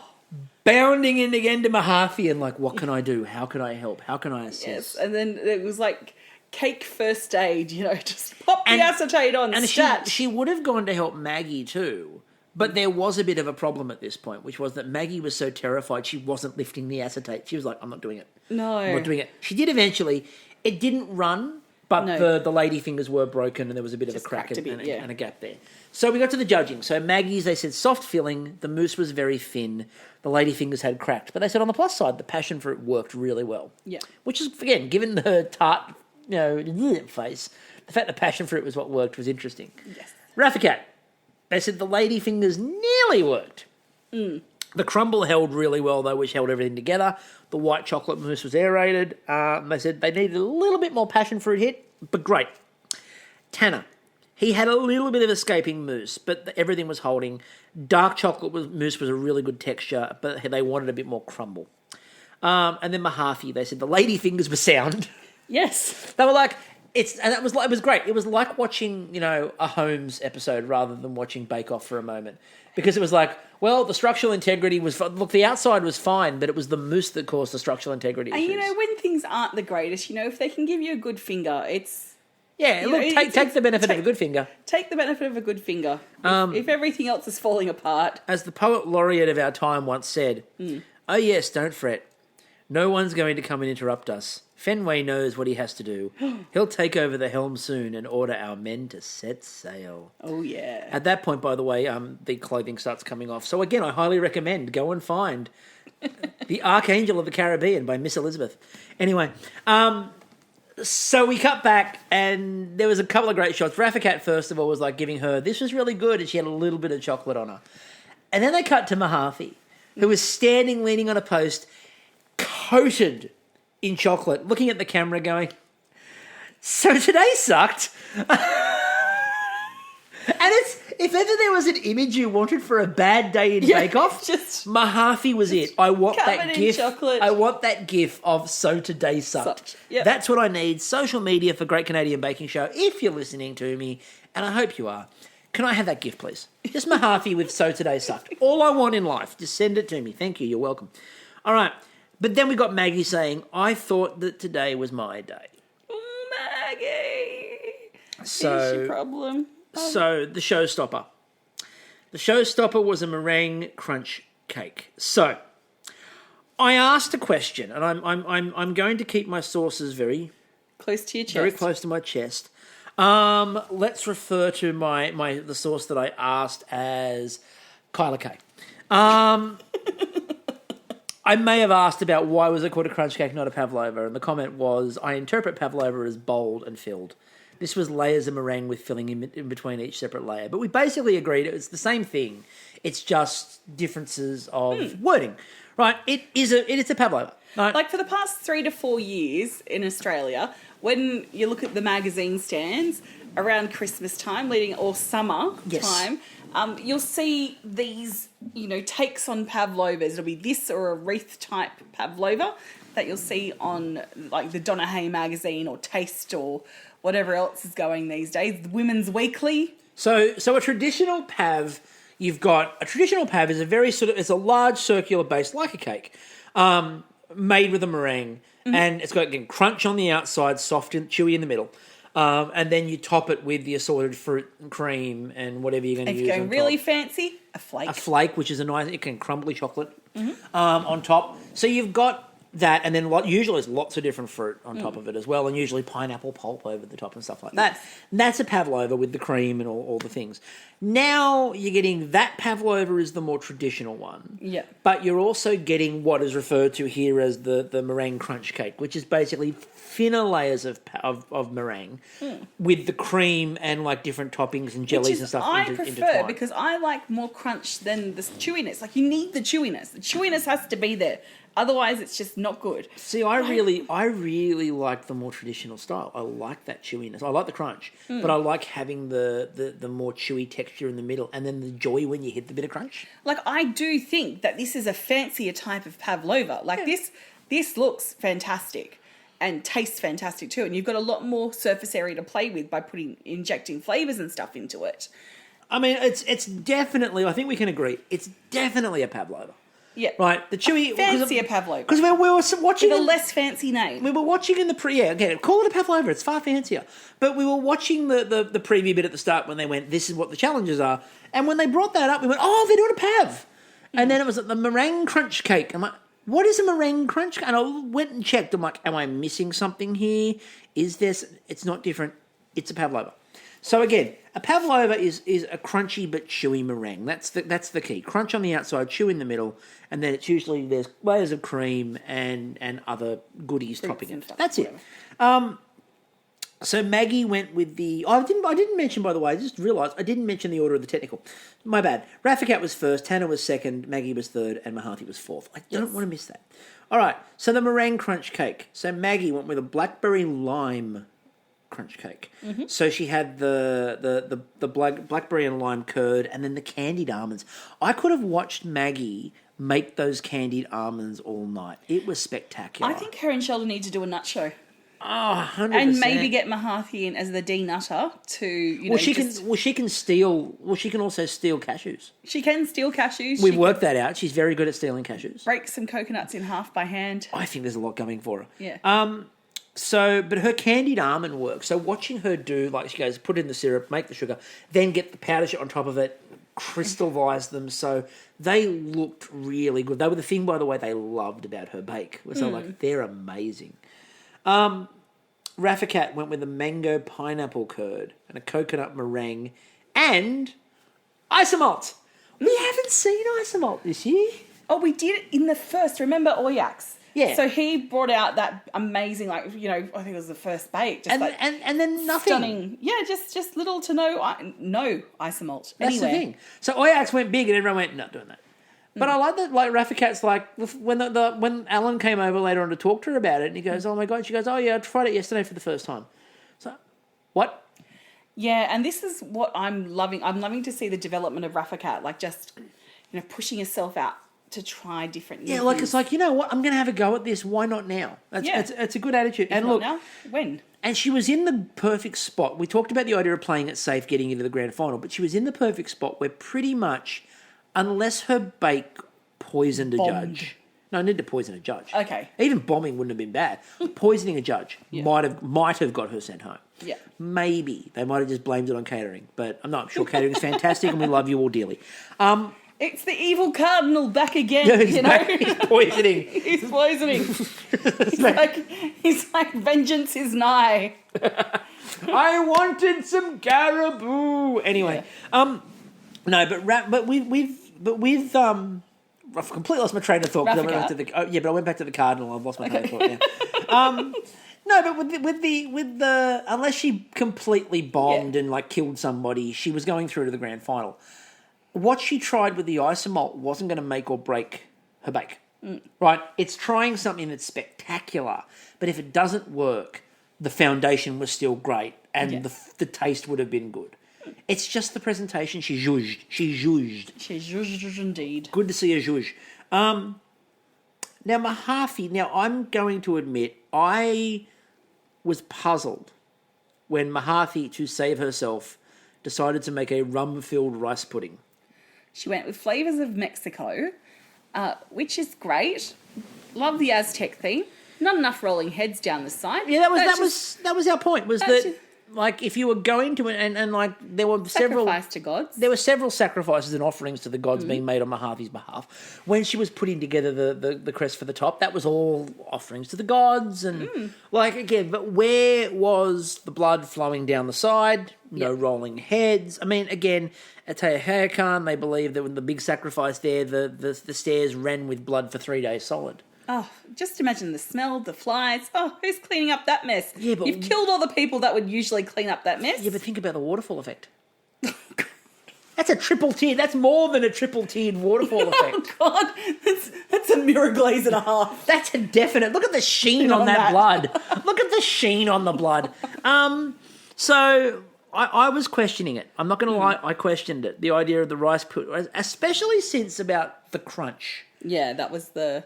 bounding in again to Mahathi and like, what can I do? How can I help? How can I assist?
yes. And then it was like cake first aid, you know, just pop the acetate on.
And
stat.
she would have gone to help Maggie too, but there was a bit of a problem at this point, which was that Maggie was so terrified she wasn't lifting the acetate. She was like, I'm not doing it.
No.
I'm not doing it. She did eventually. It didn't run, but the lady fingers were broken and there was a bit of a crack and a gap there. So we got to the judging. So Maggie's, they said, soft filling. The mousse was very thin. The lady fingers had cracked. But they said on the plus side, the passion fruit worked really well.
Yeah.
Which is, again, given the tart, face, the fact the passion fruit was what worked was interesting.
Yes.
Rafficat, they said the lady fingers nearly worked. The crumble held really well, though, which held everything together. The white chocolate mousse was aerated. They said they needed a little bit more passion fruit hit, but great. Tanner, he had a little bit of escaping mousse, but everything was holding. Dark chocolate mousse was a really good texture, but they wanted a bit more crumble. And then Mahathi, they said the lady fingers were sound.
Yes.
They were like, it was great. It was like watching, a Holmes episode rather than watching Bake Off for a moment. Because it was like, well, the structural integrity was... Look, the outside was fine, but it was the mousse that caused the structural integrity issues.
And, when things aren't the greatest, if they can give you a good finger, it's...
Yeah, look, take the benefit of a good finger.
Take the benefit of a good finger. If everything else is falling apart.
As the poet laureate of our time once said, oh yes, don't fret. No one's going to come and interrupt us. Fenway knows what he has to do. He'll take over the helm soon and order our men to set sail.
Oh, yeah.
At that point, by the way, the clothing starts coming off. So again, I highly recommend go and find The Archangel of the Caribbean by Miss Elizabeth. Anyway, so we cut back and there was a couple of great shots. Rafficat, first of all, was like giving her, this was really good, and she had a little bit of chocolate on her. And then they cut to Mahathi, who was standing, leaning on a post, coated in chocolate, looking at the camera going, so today sucked. And if ever there was an image you wanted for a bad day in Bake Off, Mahathi was it. I want that gif. I want that gif of so today sucked.
Yep.
That's what I need. Social media for Great Canadian Baking Show. If you're listening to me, and I hope you are, can I have that gif, please? Just Mahathi with so today sucked. All I want in life. Just send it to me. Thank you. You're welcome. All right. But then we got Maggie saying, I thought that today was my day.
Oh, Maggie.
So,
here's your problem.
So, the showstopper. The showstopper was a meringue crunch cake. So, I asked a question, and I'm going to keep my sources very
close to your chest.
Very close to my chest. Let's refer to the source that I asked as Kyla K. I may have asked about why was it called a crunch cake, not a pavlova, and the comment was, I interpret pavlova as bold and filled. This was layers of meringue with filling in between each separate layer. But we basically agreed it's the same thing. It's just differences of wording. Right? It is a pavlova. Right?
Like for the past 3 to 4 years in Australia, when you look at the magazine stands around Christmas time, or summer time, you'll see these, takes on pavlovas. It'll be this or a wreath type pavlova that you'll see on like the Donna Hay magazine or Taste or whatever else is going these days. The Women's Weekly.
So a traditional pav, you've got a traditional pav is a very it's a large circular base like a cake, made with a meringue, and it's got again crunch on the outside, soft and chewy in the middle. And then you top it with the assorted fruit and cream and whatever you're going to use.
If you're going really
top.
fancy, a flake.
A flake, which is a nice, crumbly chocolate on top. So you've got That, and then usually there's lots of different fruit on top of it as well, and usually pineapple pulp over the top and stuff like that. And that's a pavlova with the cream and all the things. Now you're getting that pavlova is the more traditional one.
Yeah.
But you're also getting what is referred to here as the meringue crunch cake, which is basically thinner layers of meringue with the cream and like different toppings and jellies and stuff.
I prefer because I like more crunch than the chewiness. Like you need the chewiness. The chewiness has to be there. Otherwise, it's just not good.
See, I really like the more traditional style. I like that chewiness. I like the crunch, but I like having the more chewy texture in the middle, and then the joy when you hit the bit of crunch.
Like I do think that this is a fancier type of pavlova. Like this looks fantastic and tastes fantastic too. And you've got a lot more surface area to play with by injecting flavors and stuff into it.
I mean, it's definitely. I think we can agree. It's definitely a pavlova.
Yeah.
Right, the chewy...
Fancier pavlova.
Because we were watching...
With a less fancy name.
We were watching in the call it a pavlova, it's far fancier. But we were watching the preview bit at the start when they went, this is what the challenges are. And when they brought that up, we went, oh, they're doing a pav. And then it was the meringue crunch cake. I'm like, what is a meringue crunch cake? And I went and checked. I'm like, am I missing something here? Is this... It's not different. It's a pavlova. So again, a pavlova is a crunchy but chewy meringue. That's the key. Crunch on the outside, chew in the middle, and then it's usually there's layers of cream and other goodies topping it. That's it. So Maggie went with the... I didn't mention, by the way, I just realised I didn't mention the order of the technical. My bad. Rafikat was first, Tanner was second, Maggie was third, and Mahathi was fourth. I don't want to miss that. All right, so the meringue crunch cake. So Maggie went with a blackberry lime crunch cake. Mm-hmm. So she had the blackberry and lime curd and then the candied almonds. I could have watched Maggie make those candied almonds all night. It was spectacular.
I think her and Sheldon need to do a nut show.
Oh, 100%.
And maybe get Mahathi in as the D-nutter to,
she can also steal cashews.
She can steal cashews.
We've worked that out. She's very good at stealing cashews.
Break some coconuts in half by hand.
I think there's a lot going for her.
Yeah.
But her candied almond work. So watching her do, like she goes, put in the syrup, make the sugar, then get the powder sugar on top of it, crystallise them. So they looked really good. They were the thing, by the way, they loved about her bake. So like, they're amazing. Rafikat went with a mango pineapple curd and a coconut meringue and isomalt. We haven't seen isomalt this year.
Oh, we did it in the first. Remember Oyax?
Yeah.
So he brought out that amazing, I think it was the first bake. Just
and then nothing.
Stunning. Yeah, just little to no isomalt.
That's the thing. So Oyax went big and everyone went, not doing that. But I like that, like, Rafikat's like, when when Alan came over later on to talk to her about it, and he goes, oh my God, she goes, oh yeah, I tried it yesterday for the first time. So, what?
Yeah, and this is what I'm loving. I'm loving to see the development of Rafikat, like just, pushing herself out to try different
things. Like, it's like, you know what, I'm going to have a go at this, why not now? It's a good attitude.
If
and
not
look,
now, when?
And she was in the perfect spot. We talked about the idea of playing it safe, getting into the grand final, but she was in the perfect spot where pretty much, unless her bake poisoned a judge. No, I need to poison a judge.
Okay.
Even bombing wouldn't have been bad. Poisoning a judge might have got her sent home.
Yeah.
Maybe. They might have just blamed it on catering. But I'm not sure catering is fantastic and we love you all dearly.
It's the evil cardinal back again,
He's poisoning.
He's poisoning. He's like, vengeance is nigh.
I wanted some caribou. Anyway, no, I've completely lost my train of thought. I went back to but I went back to the cardinal. I've lost my train of thought. Yeah. No, but with the unless she completely bombed and like killed somebody, she was going through to the grand final. What she tried with the isomalt wasn't going to make or break her bake. Right? It's trying something that's spectacular, but if it doesn't work, the foundation was still great and the taste would have been good. It's just the presentation. She zhuzhed. She zhuzhed
indeed.
Good to see a zhuzh. Now, Mahathi, I'm going to admit, I was puzzled when Mahathi, to save herself, decided to make a rum-filled rice pudding.
She went with flavours of Mexico, which is great. Love the Aztec theme. Not enough rolling heads down the side.
Yeah, that was our point. like if you were going to and like there were several
Sacrifice to gods.
there were several sacrifices and offerings to the gods being made on Mahathi's behalf. When she was putting together the crest for the top, that was all offerings to the gods and like again, but where was the blood flowing down the side? No rolling heads. I mean, again, at Teotihuacan, they believe that when the big sacrifice there, the stairs ran with blood for 3 days solid.
Oh, just imagine the smell, the flies. Oh, who's cleaning up that mess?
Yeah, but
you've killed all the people that would usually clean up that mess.
Yeah, but think about the waterfall effect. That's a triple tiered. That's more than a triple tiered waterfall effect.
Oh God, that's a mirror glaze and a half.
That's a definite. Look at the sheen on that blood. Look at the sheen on the blood. So I was questioning it. I'm not going to lie. I questioned it. The idea of the rice pudding, especially since about the crunch.
Yeah, that was the...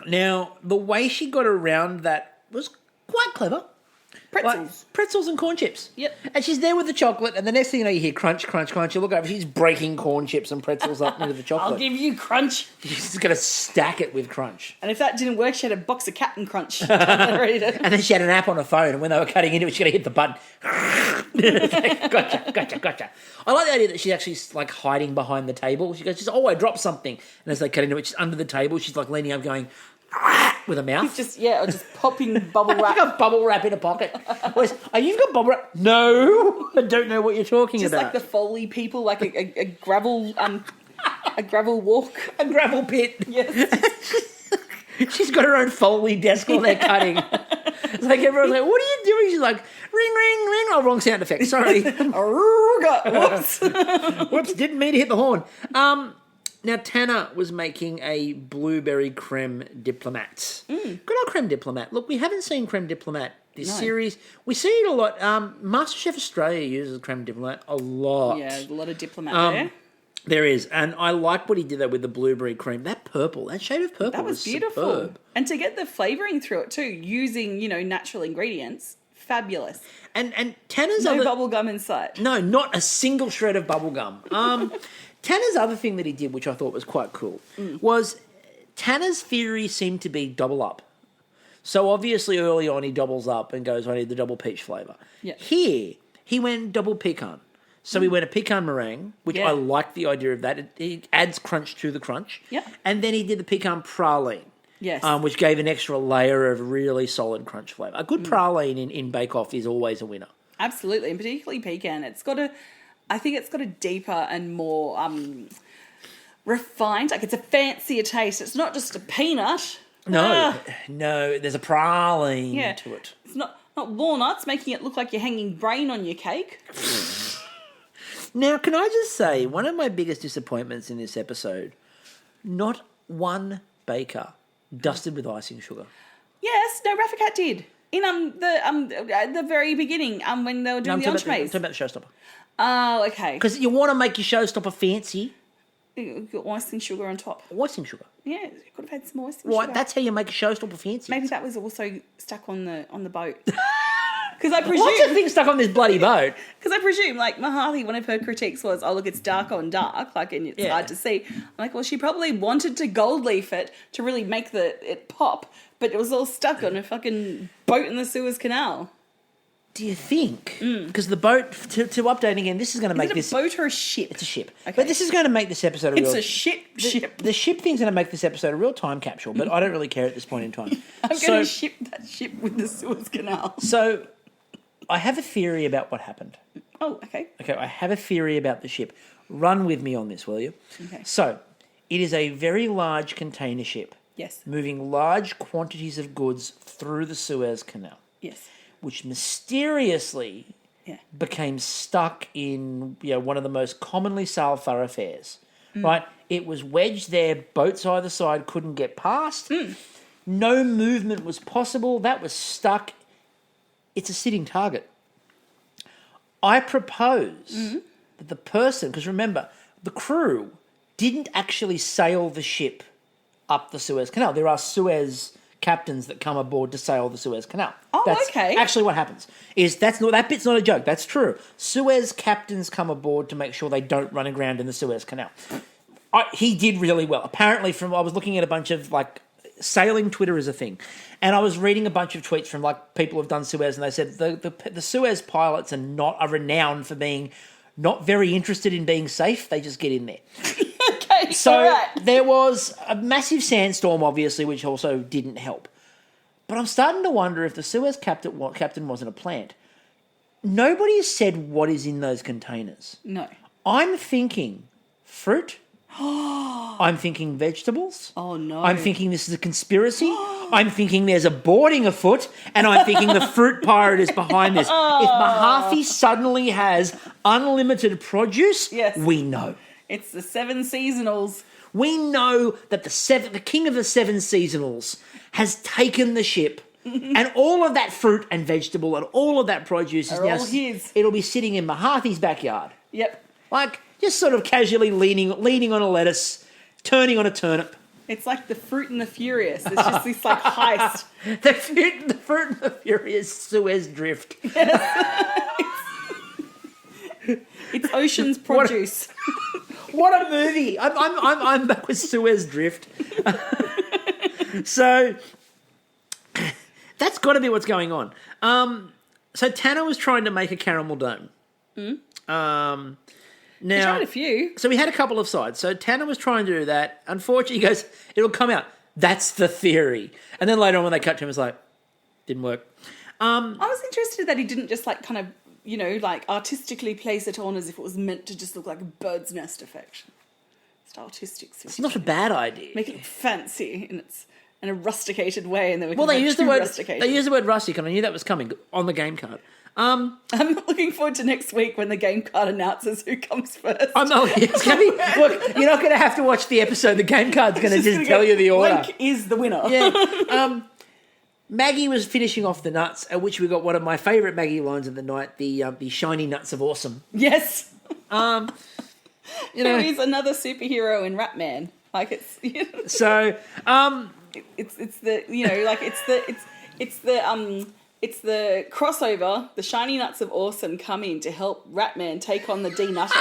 Now, the way she got around that was quite clever.
Pretzels.
Like, pretzels and corn chips.
Yep.
And she's there with the chocolate, and the next thing you know, you hear crunch, crunch, crunch. You look over, she's breaking corn chips and pretzels up into the chocolate.
I'll give you crunch.
She's going to stack it with crunch.
And if that didn't work, she had a box of Captain Crunch. And
then she had an app on her phone, and when they were cutting into it, she got to hit the button. Gotcha. I like the idea that she's actually like hiding behind the table. She goes, I dropped something. And as they cut into it, she's under the table. She's like leaning up going... with a mouth.
Just popping bubble wrap.
I've got bubble wrap in a pocket. Oh, you've got bubble wrap? No, I don't know what you're talking
just
about.
Just like the Foley people, like a gravel a gravel walk.
A gravel pit.
Yes.
She's got her own Foley desk while they're cutting. It's like everyone's like, what are you doing? She's like, ring, ring, ring. Oh, wrong sound effect. Sorry.
Whoops.
Whoops, didn't mean to hit the horn. Now, Tanner was making a blueberry creme diplomat. Good old creme diplomat. Look, we haven't seen creme diplomat this series. We see it a lot. MasterChef Australia uses creme diplomat a lot.
Yeah, a lot of diplomat there.
There is. And I like what he did there with the blueberry cream. That purple, that shade of purple
that was beautiful.
Superb.
And to get the flavouring through it too, using, natural ingredients, fabulous.
And Tanner's
no bubble gum in sight.
No, not a single shred of bubble gum. Tanner's other thing that he did, which I thought was quite cool, was Tanner's theory seemed to be double up. So obviously early on he doubles up and goes, I need the double peach flavour.
Yeah.
Here, he went double pecan. So he went a pecan meringue, which I like the idea of that. It adds crunch to the crunch.
Yeah.
And then he did the pecan praline.
Yes.
Which gave an extra layer of really solid crunch flavour. A good praline in bake-off is always a winner.
Absolutely, and particularly pecan. I think it's got a deeper and more refined, like it's a fancier taste. It's not just a peanut.
No, there's a praline to it.
It's not walnuts, making it look like you're hanging brain on your cake.
Now, can I just say, one of my biggest disappointments in this episode, not one baker dusted with icing sugar.
Yes, no, Rafficat did. In at the very beginning, when they were doing the entremets.
I'm talking about the showstopper.
Oh, okay.
Because you want to make your showstopper fancy.
You got icing sugar on top.
Icing sugar.
Yeah, you could have had some icing
Right,
sugar.
that's how you make a showstopper fancy.
Maybe that was also stuck on the boat. Because I presume...
Lots of things stuck on this bloody boat.
Because I presume, like, Mahathi, one of her critiques was, oh, look, it's dark on dark, like, and it's hard to see. I'm like, well, she probably wanted to gold leaf it to really make it pop, but it was all stuck on a fucking boat in the Suez Canal.
Do you think? Because the boat, to update again, this is going to make this...
Is it a boat or a ship?
It's a ship.
Okay.
But this is going to make this episode a real...
It's a ship.
The ship thing's going to make this episode a real time capsule, but I don't really care at this point in time.
I'm going to ship that ship with the Suez Canal.
So, I have a theory about what happened.
Oh, okay.
Okay, I have a theory about the ship. Run with me on this, will you?
Okay.
So, it is a very large container ship.
Yes.
Moving large quantities of goods through the Suez Canal.
Yes.
Which mysteriously became stuck in one of the most commonly sailed thoroughfares. Right? It was wedged there, boats either side couldn't get past. No movement was possible. That was stuck. It's a sitting target. I propose that the person, because remember, the crew didn't actually sail the ship up the Suez Canal. There are Suez captains that come aboard to sail the Suez Canal.
Oh,
that's
okay.
Actually, what happens is that bit's not a joke. That's true. Suez captains come aboard to make sure they don't run aground in the Suez Canal. He did really well. Apparently, I was looking at a bunch of sailing Twitter is a thing. And I was reading a bunch of tweets from like people who've done Suez, and they said the Suez pilots are renowned for being not very interested in being safe. They just get in there.
Okay,
So there was a massive sandstorm, obviously, which also didn't help. But I'm starting to wonder if the Suez captain wasn't a plant. Nobody has said what is in those containers.
No.
I'm thinking fruit. I'm thinking vegetables.
Oh, no.
I'm thinking this is a conspiracy. I'm thinking there's a boarding afoot, and I'm thinking the fruit pirate is behind this. If Mahaffey suddenly has unlimited produce,
Yes.
we know.
It's the 7 seasonals.
We know that the king of the 7 seasonals has taken the ship, and all of that fruit and vegetable and all of that produce is
Are
now
all his.
It'll be sitting in Mahaffey's backyard.
Yep.
Like, just sort of casually leaning on a lettuce, turning on a turnip.
It's like the Fruit and the Furious. It's just this like heist.
The fruit and the furious Suez drift.
It's Ocean's produce.
What a movie! I'm back with Suez drift. So that's got to be what's going on. So Tanner was trying to make a caramel dome. Now,
We tried a few.
So we had a couple of sides. So Tanner was trying to do that. Unfortunately, he goes, it'll come out. That's the theory. And then later on when they cut to him, it's like, didn't work.
I was interested that he didn't just like kind of, you know, like artistically place it on as if it was meant to just look like a bird's nest effect. It's artistic.
It's not a bad idea.
Make it look fancy in a rusticated way, and then we
Well,
can
they
make
used the
true
word
rustication.
they used the word rustic, and I knew that was coming on the game card.
I'm looking forward to next week when the game card announces who comes first.
It's gonna be, look, you're not going to have to watch the episode. The game card's going to just tell you the order.
Link is the winner.
Yeah. Maggie was finishing off the nuts, at which we got one of my favourite Maggie lines of the night: the shiny nuts of awesome.
Yes.
You know,
He's another superhero in Ratman. Like it's
so
it's the, you know, like it's the crossover. The shiny nuts of awesome come in to help Ratman take on the D Nutter.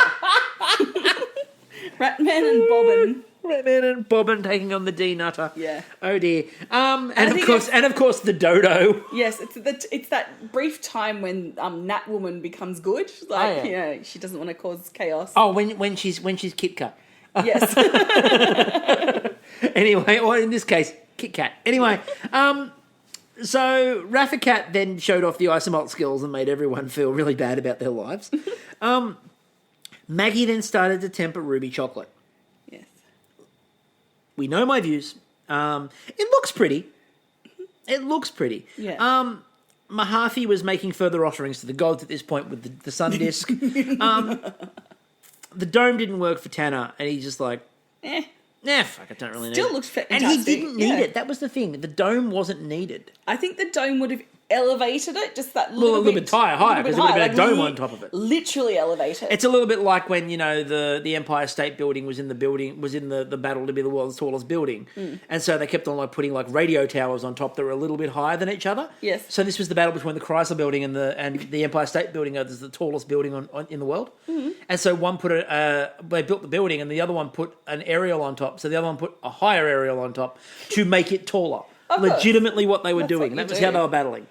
Ratman and Bobbin taking on the D Nutter.
Yeah.
Oh dear. And of course the Dodo.
Yes, it's that brief time when Nat Woman becomes good. Like,
Oh, yeah.
you know, she doesn't want to cause chaos.
Oh, when she's Kit Kat.
Yes.
Anyway, or in this case, Kit Kat. Anyway, so Rafa Cat then showed off the isomalt skills and made everyone feel really bad about their lives. Maggie then started to temper Ruby chocolate.
Yes.
We know my views. It looks pretty. It looks pretty.
Yeah.
Mahaffey was making further offerings to the gods at this point with the sun disk. The dome didn't work for Tanner, and he's just like, fuck, I don't really need it.
Still looks fantastic.
And he didn't need
Yeah.
it. That was the thing. The dome wasn't needed.
I think the dome would have elevated it just that
A
little
little bit higher, because there would have been a dome on top of it.
Literally elevated.
It's a little bit like when, you know, the Empire State Building was in the battle to be the world's tallest building. And so they kept on like putting like radio towers on top that were a little bit higher than each other.
Yes.
So this was the battle between the Chrysler Building and the Empire State Building as the tallest building in the world. And so one put they built the building and the other one put an aerial on top. So the other one put a higher aerial on top to make it taller. Legitimately what they were doing. That was how they were battling.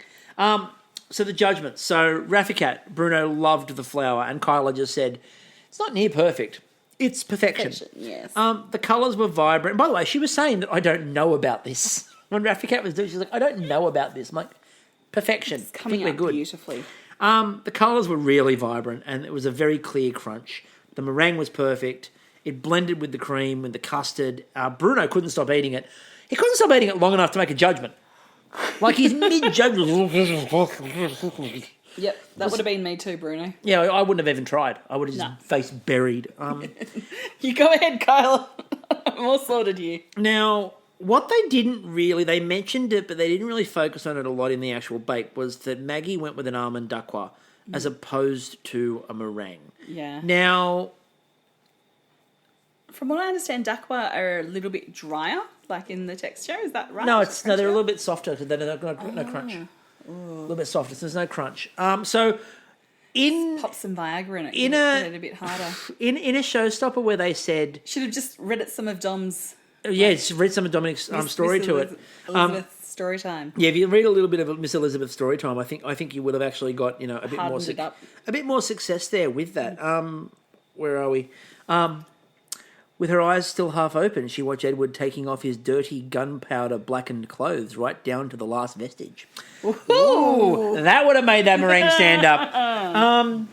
So the judgments. So Rafficat, Bruno loved the flower, and Kyla just said, it's not near perfect. It's perfection.
Yes.
The colours were vibrant. By the way, she was saying that I don't know about this. When Rafficat was doing it, she's like, I don't know about this. I'm like, perfection.
It's coming
I think
out
we're good.
beautifully.
The colours were really vibrant, and it was a very clear crunch. The meringue was perfect. It blended with the cream, with the custard. Bruno couldn't stop eating it. He couldn't stop eating it long enough to make a judgment. Like he's mid-judgment.
Yep, that would have been me too, Bruno.
Yeah, I wouldn't have even tried. I would have just face buried.
You go ahead, Kyle. I'm all sorted you.
Now, what they mentioned it, but they didn't really focus on it a lot in the actual bake, was that Maggie went with an almond dakwa as opposed to a meringue.
Yeah.
Now,
from what I understand, dakwa are a little bit drier, like in the texture. Is that right?
no, they're a little bit softer because they've got no crunch. A little bit softer, so there's no crunch. So
Pop some Viagra in it.
in
Get it a bit harder.
in a showstopper where they said
Should have just read at some of Dom's
Yeah, read some of Dominic's story to it.
Elizabeth's story time.
Yeah, if you read a little bit of Miss Elizabeth's story time, I think you would have actually got a bit more success there with that. Where are we? With her eyes still half open, she watched Edward taking off his dirty gunpowder blackened clothes right down to the last vestige. Ooh, that would have made that meringue stand up.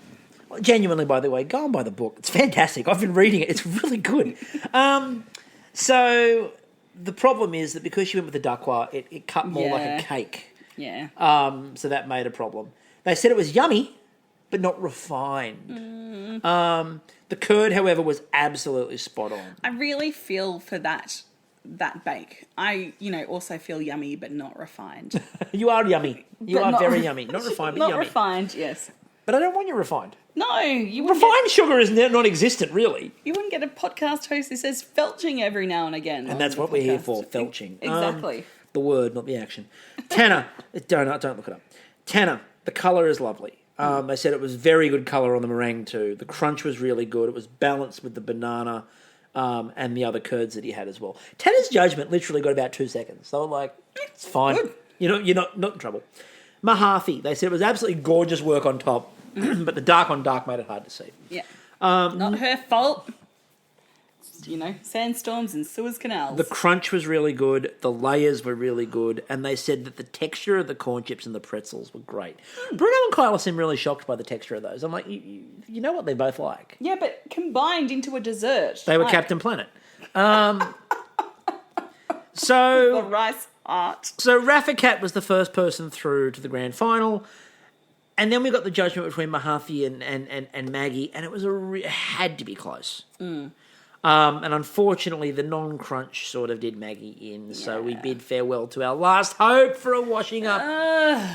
Genuinely, by the way, go and buy the book. It's fantastic. I've been reading it. It's really good. So the problem is that because she went with the Dakwa, it cut more like a cake.
Yeah.
So that made a problem. They said it was yummy, but not refined. The curd, however, was absolutely spot on.
I really feel for that bake. I, also feel yummy, but not refined.
You are yummy. You are very yummy. Not refined, but
not
yummy.
Not refined, yes.
But I don't want you refined.
No, you wouldn't.
Refined sugar is non-existent, really.
You wouldn't get a podcast host who says felching every now and again.
And that's what we're here for, felching.
Exactly.
The word, not the action. Tanner, don't look it up. Tanner, the colour is lovely. They said it was very good colour on the meringue too. The crunch was really good. It was balanced with the banana and the other curds that he had as well. Tanner's judgment literally got about 2 seconds. They were like, it's fine.
Good.
You're not in trouble. Mahathi, they said it was absolutely gorgeous work on top, but the dark on dark made it hard to see.
Yeah. Not her fault. Sandstorms and Suez canals.
The crunch was really good. The layers were really good. And they said that the texture of the corn chips and the pretzels were great. Bruno and Kyla seemed really shocked by the texture of those. I'm like, you know what they both like.
Yeah, but combined into a dessert.
They were Captain Planet. So
the rice art.
So Rafikat was the first person through to the grand final. And then we got the judgment between Mahathi and Maggie. And it was it had to be close. And unfortunately, the non-crunch sort of did Maggie in, so we bid farewell to our last hope for a washing up.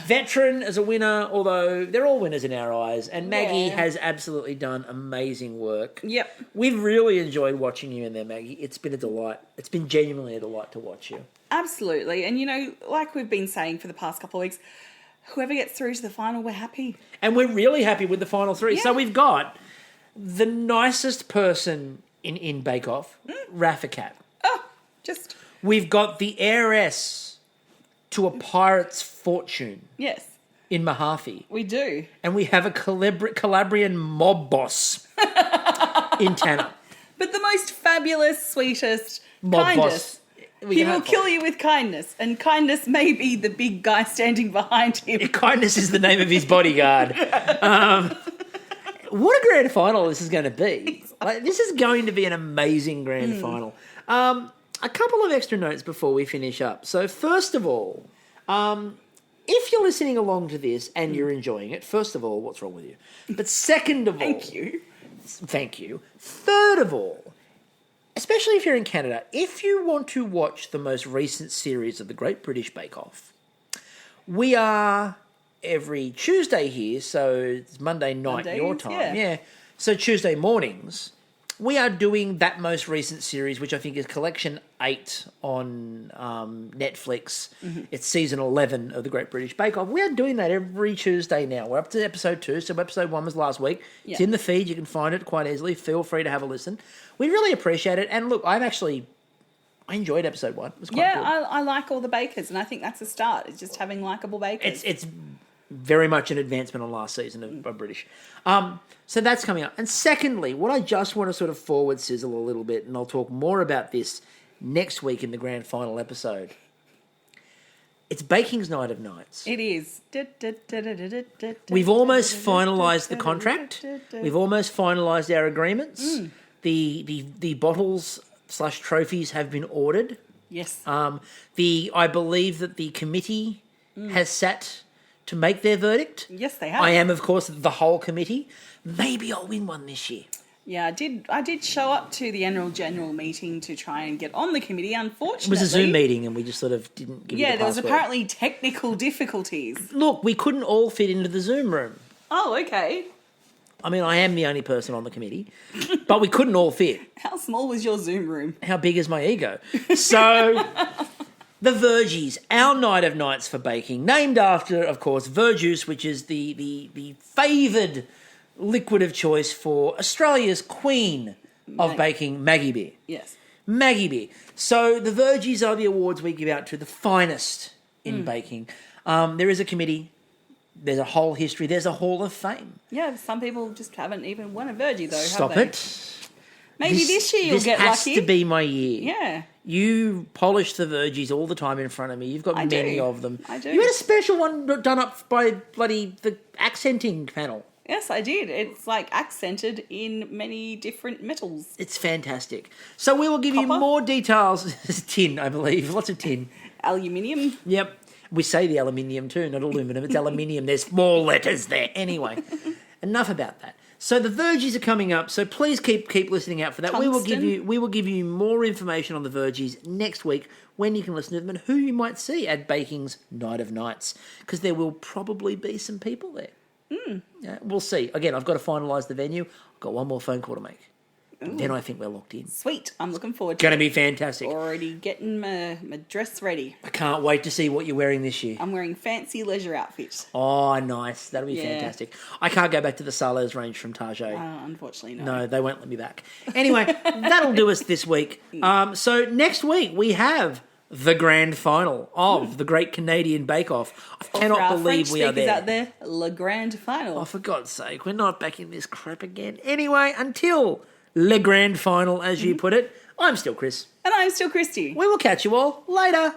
Veteran as a winner, although they're all winners in our eyes, and Maggie has absolutely done amazing work.
Yep.
We've really enjoyed watching you in there, Maggie. It's been a delight. It's been genuinely a delight to watch you.
Absolutely. And, like we've been saying for the past couple of weeks, whoever gets through to the final, we're happy.
And we're really happy with the final three.
Yeah.
So we've got the nicest person in Bake Off, Rafikat. We've got the heiress to a pirate's fortune.
Yes.
In Mahathi.
We do.
And we have a Calabrian mob boss in Tanner.
But the most fabulous, sweetest,
mob
kindest.
Boss.
He will kill you with kindness, and kindness may be the big guy standing behind him.
Kindness is the name of his bodyguard. What a grand final this is going to be. This is going to be an amazing grand final. A couple of extra notes before we finish up. So first of all, if you're listening along to this and you're enjoying it, first of all, what's wrong with you? But second of all... Thank you. Third of all, especially if you're in Canada, if you want to watch the most recent series of the Great British Bake Off, we are... every Tuesday here, so it's Monday night your time. Yeah. So Tuesday mornings, we are doing that most recent series, which I think is Collection 8 on Netflix. It's season 11 of the Great British Bake Off. We are doing that every Tuesday now. We're up to episode 2, so episode 1 was last week. It's in the feed. You can find it quite easily. Feel free to have a listen. We really appreciate it. And look, I enjoyed episode 1. It was quite good.
I like all the bakers, and I think that's a start. It's just having likeable bakers.
It's very much an advancement on last season of British. So that's coming up. And secondly, what I just want to sort of forward sizzle a little bit, and I'll talk more about this next week in the grand final episode. It's Baking's Night of Nights.
It is.
We've almost finalised the contract. We've almost finalised our agreements. The bottles / trophies have been ordered.
Yes.
I believe that the committee has sat to make their verdict.
Yes, they have.
I am, of course, the whole committee. Maybe I'll win one this year.
Yeah, I did show up to the annual general meeting to try and get on the committee. Unfortunately,
it was a Zoom meeting, and we just sort of didn't give you the
there was
password.
apparently technical difficulties.
Look, we couldn't all fit into the Zoom room.
Oh, okay.
I mean, I am the only person on the committee, but we couldn't all fit.
How small was your Zoom room?
How big is my ego? So... The Vergies, our night of nights for baking, named after, of course, verjuice, which is the favoured liquid of choice for Australia's queen of baking, Maggie Beer.
Yes.
Maggie beer. So the Virgies are the awards we give out to the finest in baking. There is a committee. There's a whole history. There's a Hall of Fame.
Yeah, some people just haven't even won a Virgie, though,
Stop
have they?
it.
Maybe this year you'll get lucky.
This has to be my year.
Yeah.
You polish the Virgies all the time in front of me. You've got many of them.
I do.
You had a special one done up by bloody the accenting panel.
Yes, I did. It's like accented in many different metals.
It's fantastic. So we will give you
Copper?
more details. Tin, I believe. Lots of tin.
Aluminium.
Yep. We say the aluminium too, not aluminum. It's aluminium. There's 4 letters there. Anyway, enough about that. So the Virgies are coming up. So please keep listening out for that.
Tungsten.
We will give you more information on the Virgies next week when you can listen to them and who you might see at Baking's Night of Nights, because there will probably be some people there. Yeah, we'll see. Again, I've got to finalise the venue. I've got one more phone call to make. Then I think we're locked in.
Sweet. I'm looking forward to
Going
it.
to be fantastic.
Already getting my dress ready.
I can't wait to see what you're wearing this year.
I'm wearing fancy leisure outfit.
Oh, nice. That'll be fantastic. I can't go back to the Salers range from Target.
Unfortunately, no.
No, they won't let me back. Anyway, that'll do us this week. So next week we have the grand final of the Great Canadian Bake Off. I cannot believe we are there.
out there, Le Grand Final.
Oh, for God's sake, we're not back in this crap again. Anyway, until Le Grand Final, as you put it, I'm still Chris.
And I'm still Christy.
We will catch you all later.